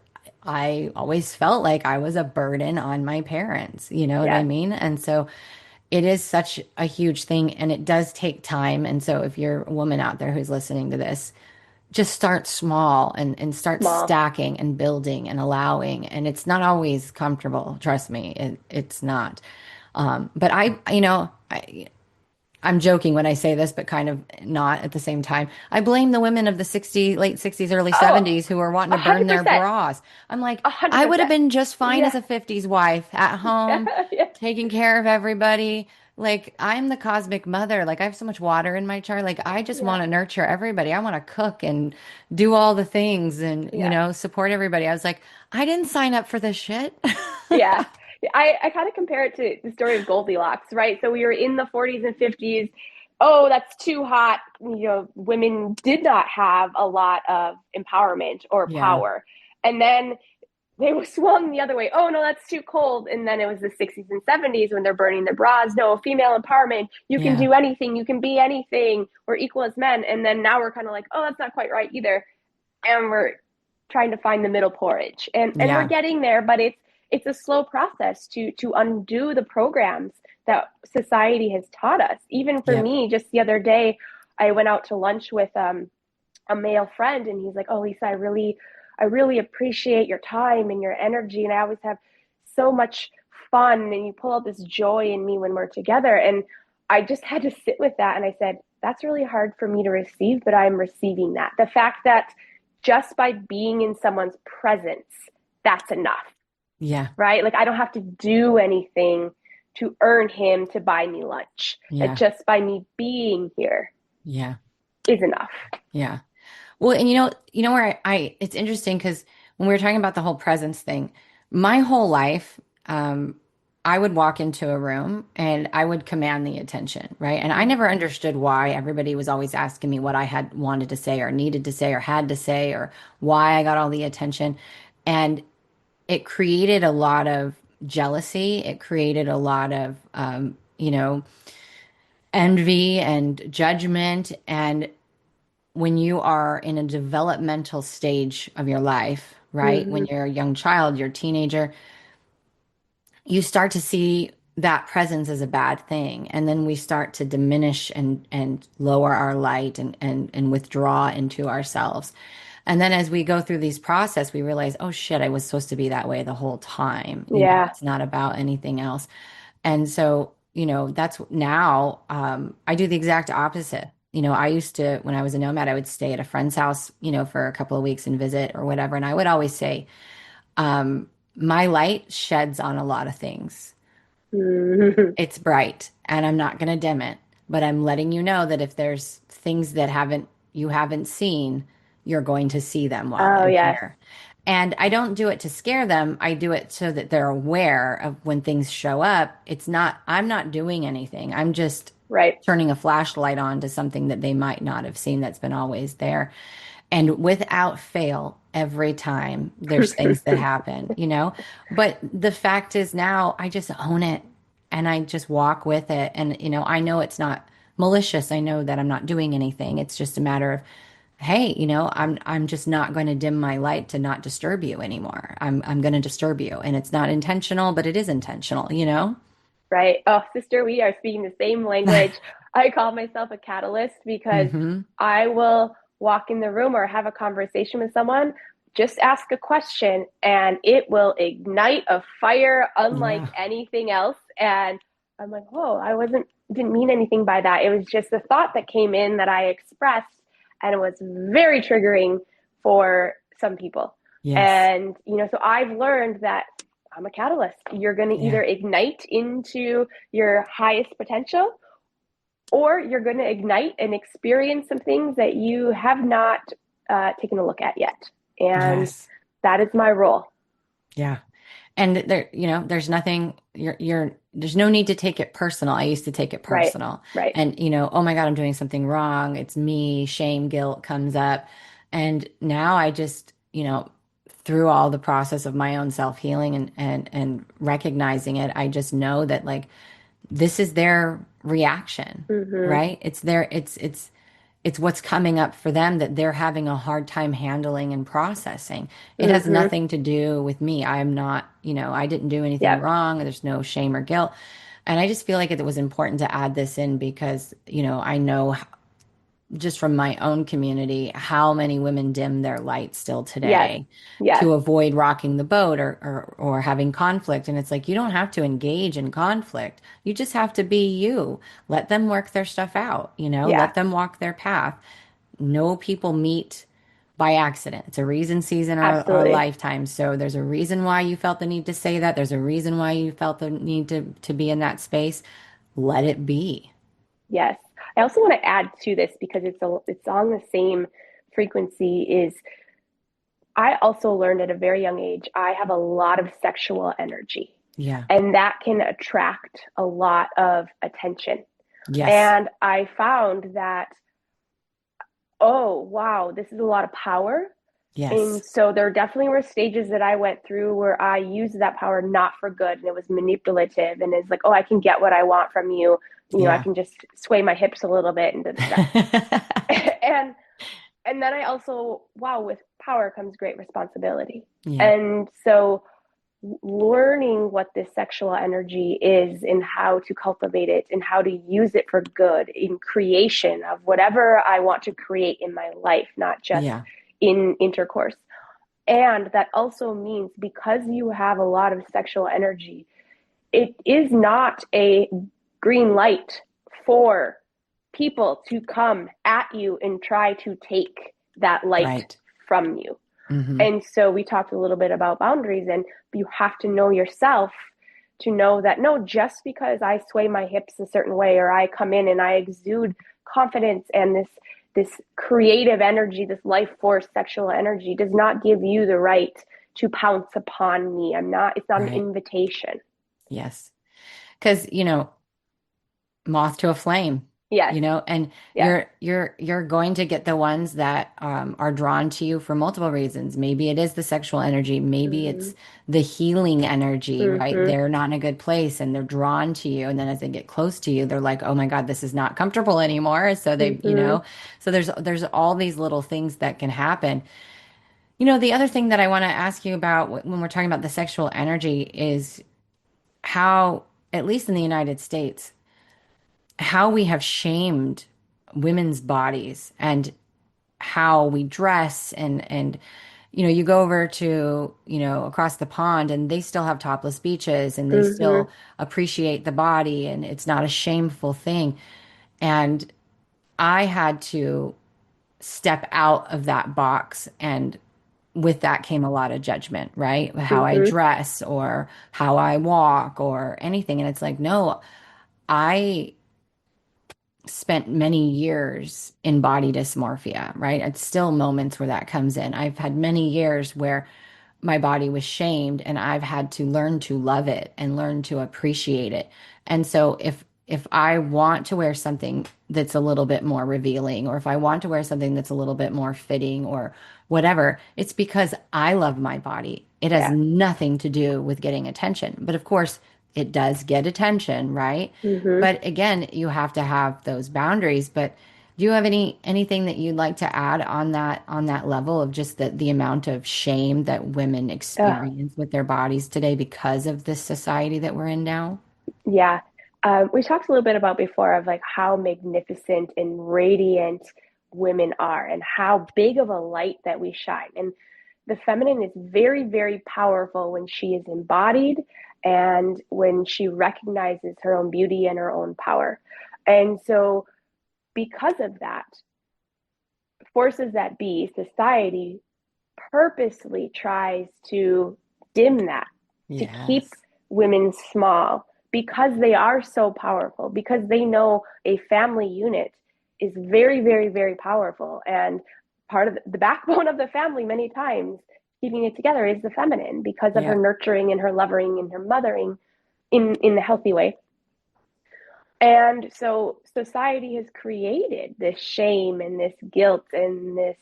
I always felt like I was a burden on my parents, you know what I Yes. mean? And so it is such a huge thing and it does take time. And so if you're a woman out there who's listening to this, just start small and start Small. stacking and building and allowing. And it's not always comfortable. Trust me, it's not. But I'm joking when I say this, but kind of not at the same time. I blame the women of the late 60s, early Oh, 70s who were wanting a to burn hundred their percent, bras. I'm like, a hundred I would have percent. been just fine as Yeah, a 50s wife at home, yeah, taking care of everybody. Like, I'm the cosmic mother. Like, I have so much water in my chart. Like, I just yeah, want to nurture everybody. I want to cook and do all the things and, yeah. support everybody. I was like, I didn't sign up for this shit. Yeah. I kind of compare it to the story of Goldilocks, right? So we were in the 40s and 50s. Oh, that's too hot. Women did not have a lot of empowerment or Yeah. power. And then they were swung the other way. Oh, no, that's too cold. And then it was the 60s and 70s when they're burning their bras. No, female empowerment. You can Yeah. do anything. You can be anything. We're equal as men. And then now we're kind of like, oh, that's not quite right either, and we're trying to find the middle porridge, and we're Yeah. getting there, but it's a slow process to undo the programs that society has taught us. Even for Yep. me, just the other day, I went out to lunch with a male friend, and he's like, oh, Lisa, I really appreciate your time and your energy, and I always have so much fun, and you pull out this joy in me when we're together. And I just had to sit with that, and I said, that's really hard for me to receive, but I'm receiving that. The fact that just by being in someone's presence, that's enough, Yeah. right? Like I don't have to do anything to earn him to buy me lunch. That Yeah. just by me being here Yeah. is enough. Yeah. Well, and where it's interesting because when we were talking about the whole presence thing, my whole life, I would walk into a room and I would command the attention, right? And I never understood why everybody was always asking me what I had wanted to say or needed to say or had to say or why I got all the attention. And it created a lot of jealousy. It created a lot of, envy and judgment. And when you are in a developmental stage of your life, right? Mm-hmm. When you're a young child, you're a teenager, you start to see that presence as a bad thing. And then we start to diminish and lower our light and withdraw into ourselves. And then as we go through these process, we realize, oh shit, I was supposed to be that way the whole time. Yeah. It's not about anything else. And so, that's now, I do the exact opposite. I used to, when I was a nomad, I would stay at a friend's house, for a couple of weeks and visit or whatever. And I would always say, my light sheds on a lot of things. Mm-hmm. It's bright and I'm not going to dim it, but I'm letting you know that if there's things that you haven't seen, you're going to see them while Oh, I'm yes. here. And I don't do it to scare them. I do it so that they're aware of when things show up. I'm not doing anything. I'm just Right. turning a flashlight on to something that they might not have seen that's been always there. And without fail, every time there's things that happen, But the fact is now I just own it and I just walk with it. And, I know it's not malicious. I know that I'm not doing anything. It's just a matter of, hey, I'm just not going to dim my light to not disturb you anymore. I'm going to disturb you. And it's not intentional, but it is intentional. Right. Oh, sister, we are speaking the same language. I call myself a catalyst because Hmm. I will walk in the room or have a conversation with someone, just ask a question, and it will ignite a fire unlike Yeah. anything else. And I'm like, whoa, didn't mean anything by that. It was just a thought that came in that I expressed, and it was very triggering for some people. Yes. And, so I've learned that I'm a catalyst. You're going to Yeah. either ignite into your highest potential, or you're going to ignite and experience some things that you have not taken a look at yet. And Yes. that is my role. Yeah. And there, there's nothing, there's no need to take it personal. I used to take it Right. personal Right. and, oh my God, I'm doing something wrong. It's me, shame, guilt comes up. And now I just, through all the process of my own self-healing and recognizing it, I just know that like, this is their reaction, Mm-hmm. right? It's what's coming up for them that they're having a hard time handling and processing. It has Mm-hmm. nothing to do with me. I'm not, I didn't do anything Yep. wrong. There's no shame or guilt. And I just feel like it was important to add this in because, I know just from my own community, how many women dim their light still Yes. today Yes. to avoid rocking the boat or having conflict. And it's like, you don't have to engage in conflict. You just have to be you. Let them work their stuff out, Yeah. let them walk their path. No people meet by accident. It's a reason, season, or a Absolutely. lifetime. So there's a reason why you felt the need to say that. There's a reason why you felt the need to be in that space. Let it be. Yes. I also want to add to this because it's on the same frequency is I also learned at a very young age I have a lot of sexual energy Yeah. and that can attract a lot of attention. Yes. And I found that, oh, wow, this is a lot of power. Yes. And so there definitely were stages that I went through where I used that power not for good and it was manipulative and it's like, oh, I can get what I want from you. I Yeah. can just sway my hips a little bit and da da da. and and then I also, wow, with power comes great responsibility. Yeah. And so learning what this sexual energy is and how to cultivate it and how to use it for good in creation of whatever I want to create in my life, not just Yeah. in intercourse. And that also means because you have a lot of sexual energy, it is not a green light for people to come at you and try to take that light Right. from you. Hmm. And so we talked a little bit about boundaries, and you have to know yourself to know that no, just because I sway my hips a certain way or I come in and I exude confidence and this creative energy, this life force sexual energy does not give you the right to pounce upon me. It's not an Right. invitation. Yes. Because, moth to a flame, Yes, and yes. you're going to get the ones that are drawn to you for multiple reasons. Maybe it is the sexual energy, maybe Mm-hmm. it's the healing energy, right? Mm-hmm. They're not in a good place and they're drawn to you, and then as they get close to you, they're like, oh my God, this is not comfortable anymore. So they, Mm-hmm. so there's all these little things that can happen. The other thing that I want to ask you about when we're talking about the sexual energy is how, at least in the United States, how we have shamed women's bodies and how we dress, and you go over to across the pond and they still have topless beaches and they Mm-hmm. still appreciate the body and it's not a shameful thing. And I had to step out of that box, and with that came a lot of judgment, right? How I Mm-hmm. dress or how I walk or anything. And it's like, no, I spent many years in body dysmorphia, right? It's still moments where that comes in. I've had many years where my body was shamed and I've had to learn to love it and learn to appreciate it. And so if I want to wear something that's a little bit more revealing, or if I want to wear something that's a little bit more fitting or whatever, it's because I love my body. It has Yeah. nothing to do with getting attention. But of course, it does get attention, right? Mm-hmm. But again, you have to have those boundaries. But do you have anything that you'd like to add on that level of just the amount of shame that women Uh, experience with their bodies today because of this society that we're in now? yeah. We talked a little bit about before of like how magnificent and radiant women are and how big of a light that we shine. And the feminine is very, very powerful when she is embodied and when she recognizes her own beauty and her own power. And so, because of that, forces that be, society purposely tries to dim that, to keep Yes. women small because they are so powerful, because they know a family unit is very, very, very powerful. And part of the backbone of the family, many times, keeping it together is the feminine because of her Yeah. nurturing and her loving and her mothering in the healthy way. And so society has created this shame and this guilt and this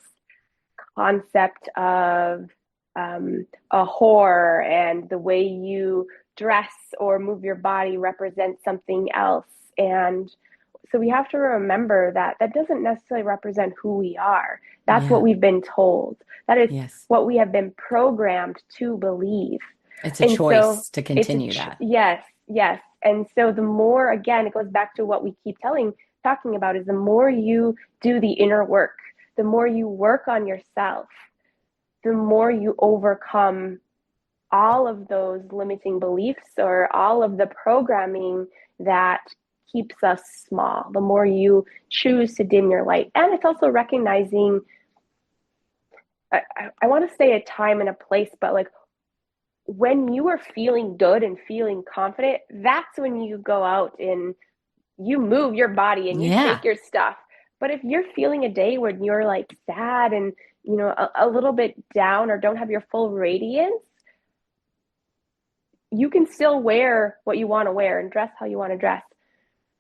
concept of a whore and the way you dress or move your body represents something else. And so we have to remember that that doesn't necessarily represent who we are. That's what Yeah. we've been told. That is Yes. what we have been programmed to believe. It's a And so choice to continue that. yes, yes. And so the more, again, it goes back to what we keep telling talking about is the more you do the inner work, the more you work on yourself, the more you overcome all of those limiting beliefs or all of the programming that keeps us small, the more you choose to dim your light. And it's also recognizing, I want to say a time and a place, but like when you are feeling good and feeling confident, that's when you go out and you move your body and you Yeah. take your stuff. But if you're feeling a day when you're like sad and, you know, a little bit down or don't have your full radiance, you can still wear what you want to wear and dress how you want to dress,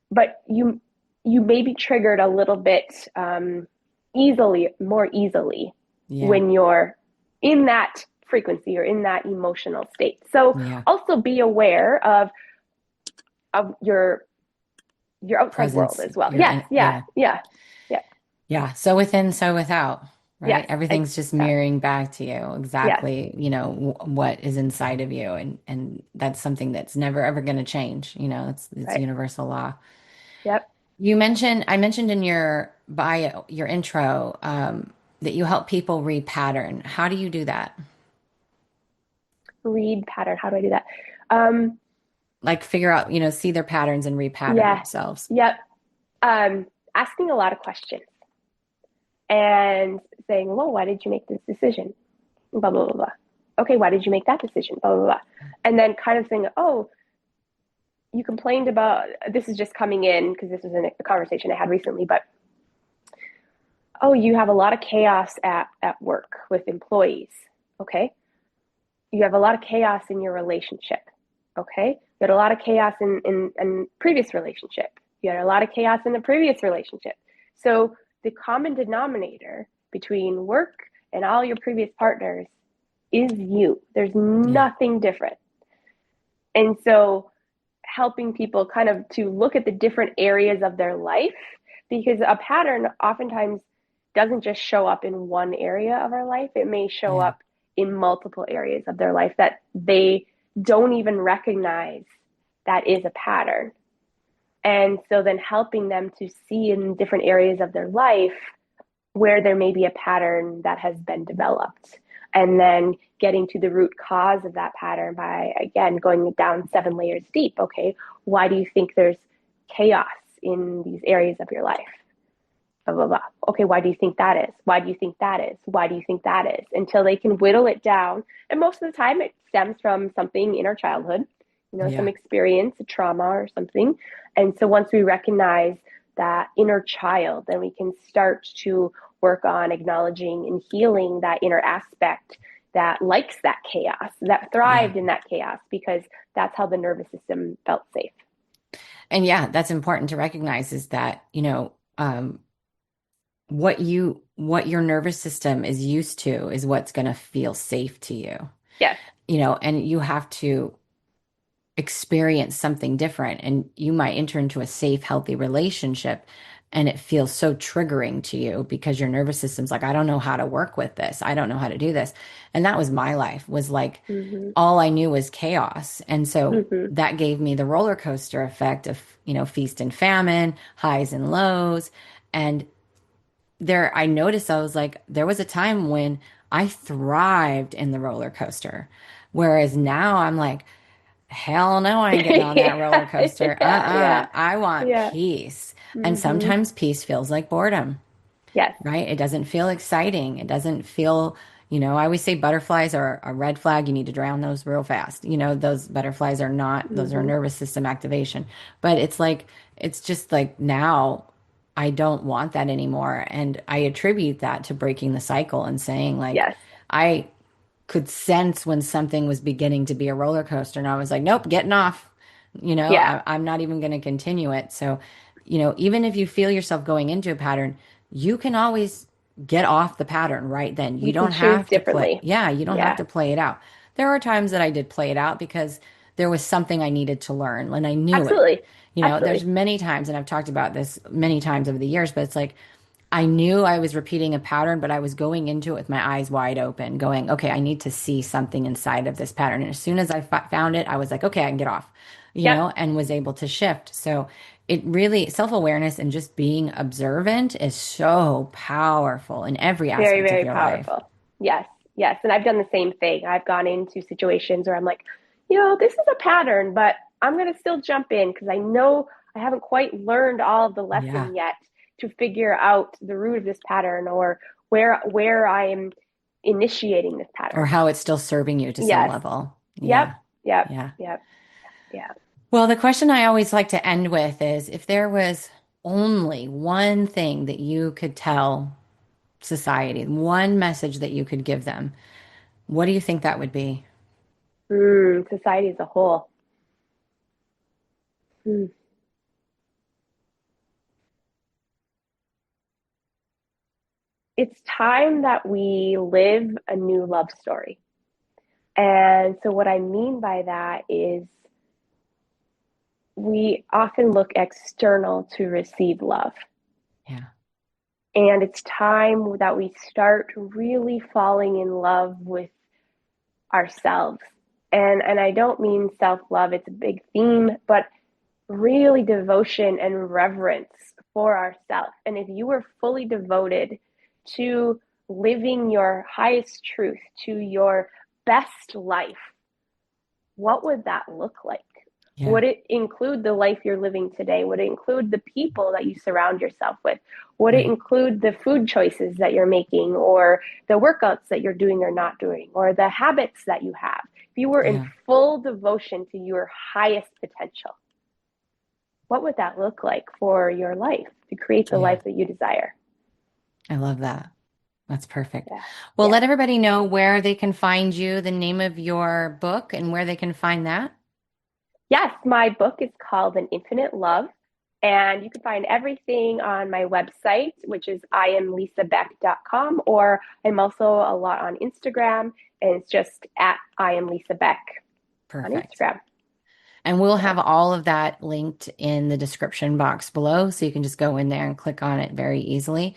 but you may be triggered a little bit more easily Yeah. when you're in that frequency or in that emotional state. So Yeah. also be aware of your outside world Presence. as well. You're Yes, in. yeah, Yeah. yeah, yeah, Yeah. So within, so without, right? yes, Everything's just exactly. mirroring back to you Yes, exactly, what is inside of you. And that's something that's never ever going to change. It's right. universal law. Yep. I mentioned in your bio, your intro, that you help people repattern. How do you do that? Read pattern. How do I do that? Um, Like figure out, see their patterns and repattern yeah. themselves. Yep. Asking a lot of questions and saying, well, why did you make this decision? Blah, blah, blah, blah. Okay, why did you make that decision? Blah, blah, blah. And then kind of saying, oh, you complained about, this is just coming in because this was a conversation I had recently, but oh, you have a lot of chaos at work with employees. Okay. You have a lot of chaos in your relationship. Okay. You had a lot of chaos in previous relationship. You had a lot of chaos in the previous relationship. So the common denominator between work and all your previous partners is you. There's Yeah. nothing different. And so helping people kind of to look at the different areas of their life, because a pattern oftentimes doesn't just show up in one area of our life. It may show Yeah. up in multiple areas of their life that they don't even recognize that is a pattern. And so then helping them to see in different areas of their life where there may be a pattern that has been developed. And then getting to the root cause of that pattern by, again, going down 7 layers deep. Okay, why do you think there's chaos in these areas of your life? Blah, blah, blah. Okay, why do you think that is? Why do you think that is? Why do you think that is? Until they can whittle it down. And most of the time, it stems from something in our childhood, some Yeah. experience, a trauma or something. And so once we recognize that inner child, then we can start to work on acknowledging and healing that inner aspect that likes that chaos, that Yeah. thrived in that chaos, because that's how the nervous system felt safe. And yeah, that's important to recognize is that, what your nervous system is used to is what's going to feel safe to you. Yes. And you have to experience something different, and you might enter into a safe, healthy relationship and it feels so triggering to you because your nervous system's like, I don't know how to work with this. I don't know how to do this. And that was my life, was like Mm-hmm. all I knew was chaos. And so Mm-hmm. that gave me the roller coaster effect of, feast and famine, highs and lows. And I noticed I was like, there was a time when I thrived in the roller coaster. Whereas now I'm like, hell no, I ain't getting on that roller Yeah, coaster. yeah, yeah, I want yeah. peace. And Mm-hmm. sometimes peace feels like boredom, Yes. right? It doesn't feel exciting. It doesn't feel, I always say butterflies are a red flag. You need to drown those real fast. Those butterflies are not, those are Mm-hmm. nervous system activation. But it's just like now I don't want that anymore. And I attribute that to breaking the cycle and saying, like, Yes. I could sense when something was beginning to be a roller coaster. And I was like, nope, getting off. Yeah. I'm not even going to continue it. So, even if you feel yourself going into a pattern, you can always get off the pattern right then. You You can don't choose have to play. differently. Yeah, you don't have Yeah. to play it out. There are times that I did play it out because there was something I needed to learn and I knew it. Absolutely. There's Absolutely. many times, and I've talked about this many times over the years, but it's like, I knew I was repeating a pattern, but I was going into it with my eyes wide open, going, okay, I need to see something inside of this pattern. And as soon as I found it, I was like, okay, I can get off, Yep. and was able to shift. So it really, self-awareness and just being observant is so powerful in every Very, aspect of very your life. powerful. Yes, yes. And I've done the same thing. I've gone into situations where I'm like, this is a pattern, but I'm going to still jump in because I know I haven't quite learned all of the Yeah. lesson yet to figure out the root of this pattern or where I am initiating this Or pattern. how it's still serving you to some Yes. level. Yep. Yeah. Yep. Yeah. Yep. Yeah. Well, the question I always like to end with is if there was only one thing that you could tell society, one message that you could give them, what do you think that would be? Society as a whole. Hmm. It's time that we live a new love story. And so, what I mean by that is we often look external to receive love. Yeah. And it's time that we start really falling in love with ourselves. And I don't mean self-love, it's a big theme, but really devotion and reverence for ourselves. And if you were fully devoted to living your highest truth, to your best life, what would that look like? Yeah. Would it include the life you're living today? Would it include the people that you surround yourself with? Would it Right. include the food choices that you're making or the workouts that you're doing or not doing or the habits that you have? If you were in Yeah. full devotion to your highest potential, what would that look like for your life to create the Yeah. life that you desire? I love that. That's perfect. Yeah. Well, Yeah. let everybody know where they can find you, the name of your book, and where they can find that. Yes, my book is called An Infinite Love, and you can find everything on my website, which is iamlisabeck.com, or I'm also a lot on Instagram, and it's just at iamlisabeck on Perfect. Instagram. And we'll Yeah. have all of that linked in the description box below, so you can just go in there and click on it very easily.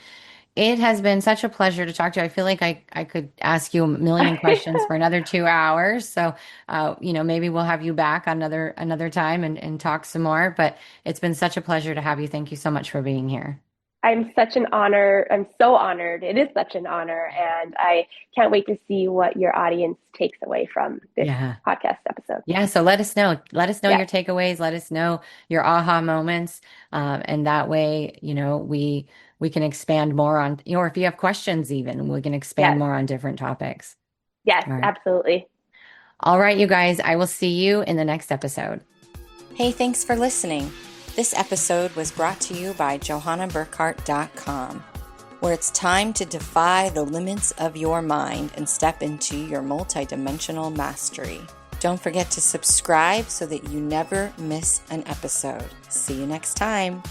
It has been such a pleasure to talk to you. I feel like I could ask you a million questions for another 2 hours. So, maybe we'll have you back another time and talk some more. But it's been such a pleasure to have you. Thank you so much for being here. I'm such an honor. I'm so honored. It is such an honor, and I can't wait to see what your audience takes away from this Yeah. podcast episode. Yeah. So let us know. Let us know Yes, your takeaways. Let us know your aha moments. And that way, we can expand more on, or if you have questions even, we can expand yes, more on different topics. yes, All right. absolutely. All right, you guys, I will see you in the next episode. Hey, thanks for listening. This episode was brought to you by johannaburkhardt.com, where it's time to defy the limits of your mind and step into your multidimensional mastery. Don't forget to subscribe so that you never miss an episode. See you next time.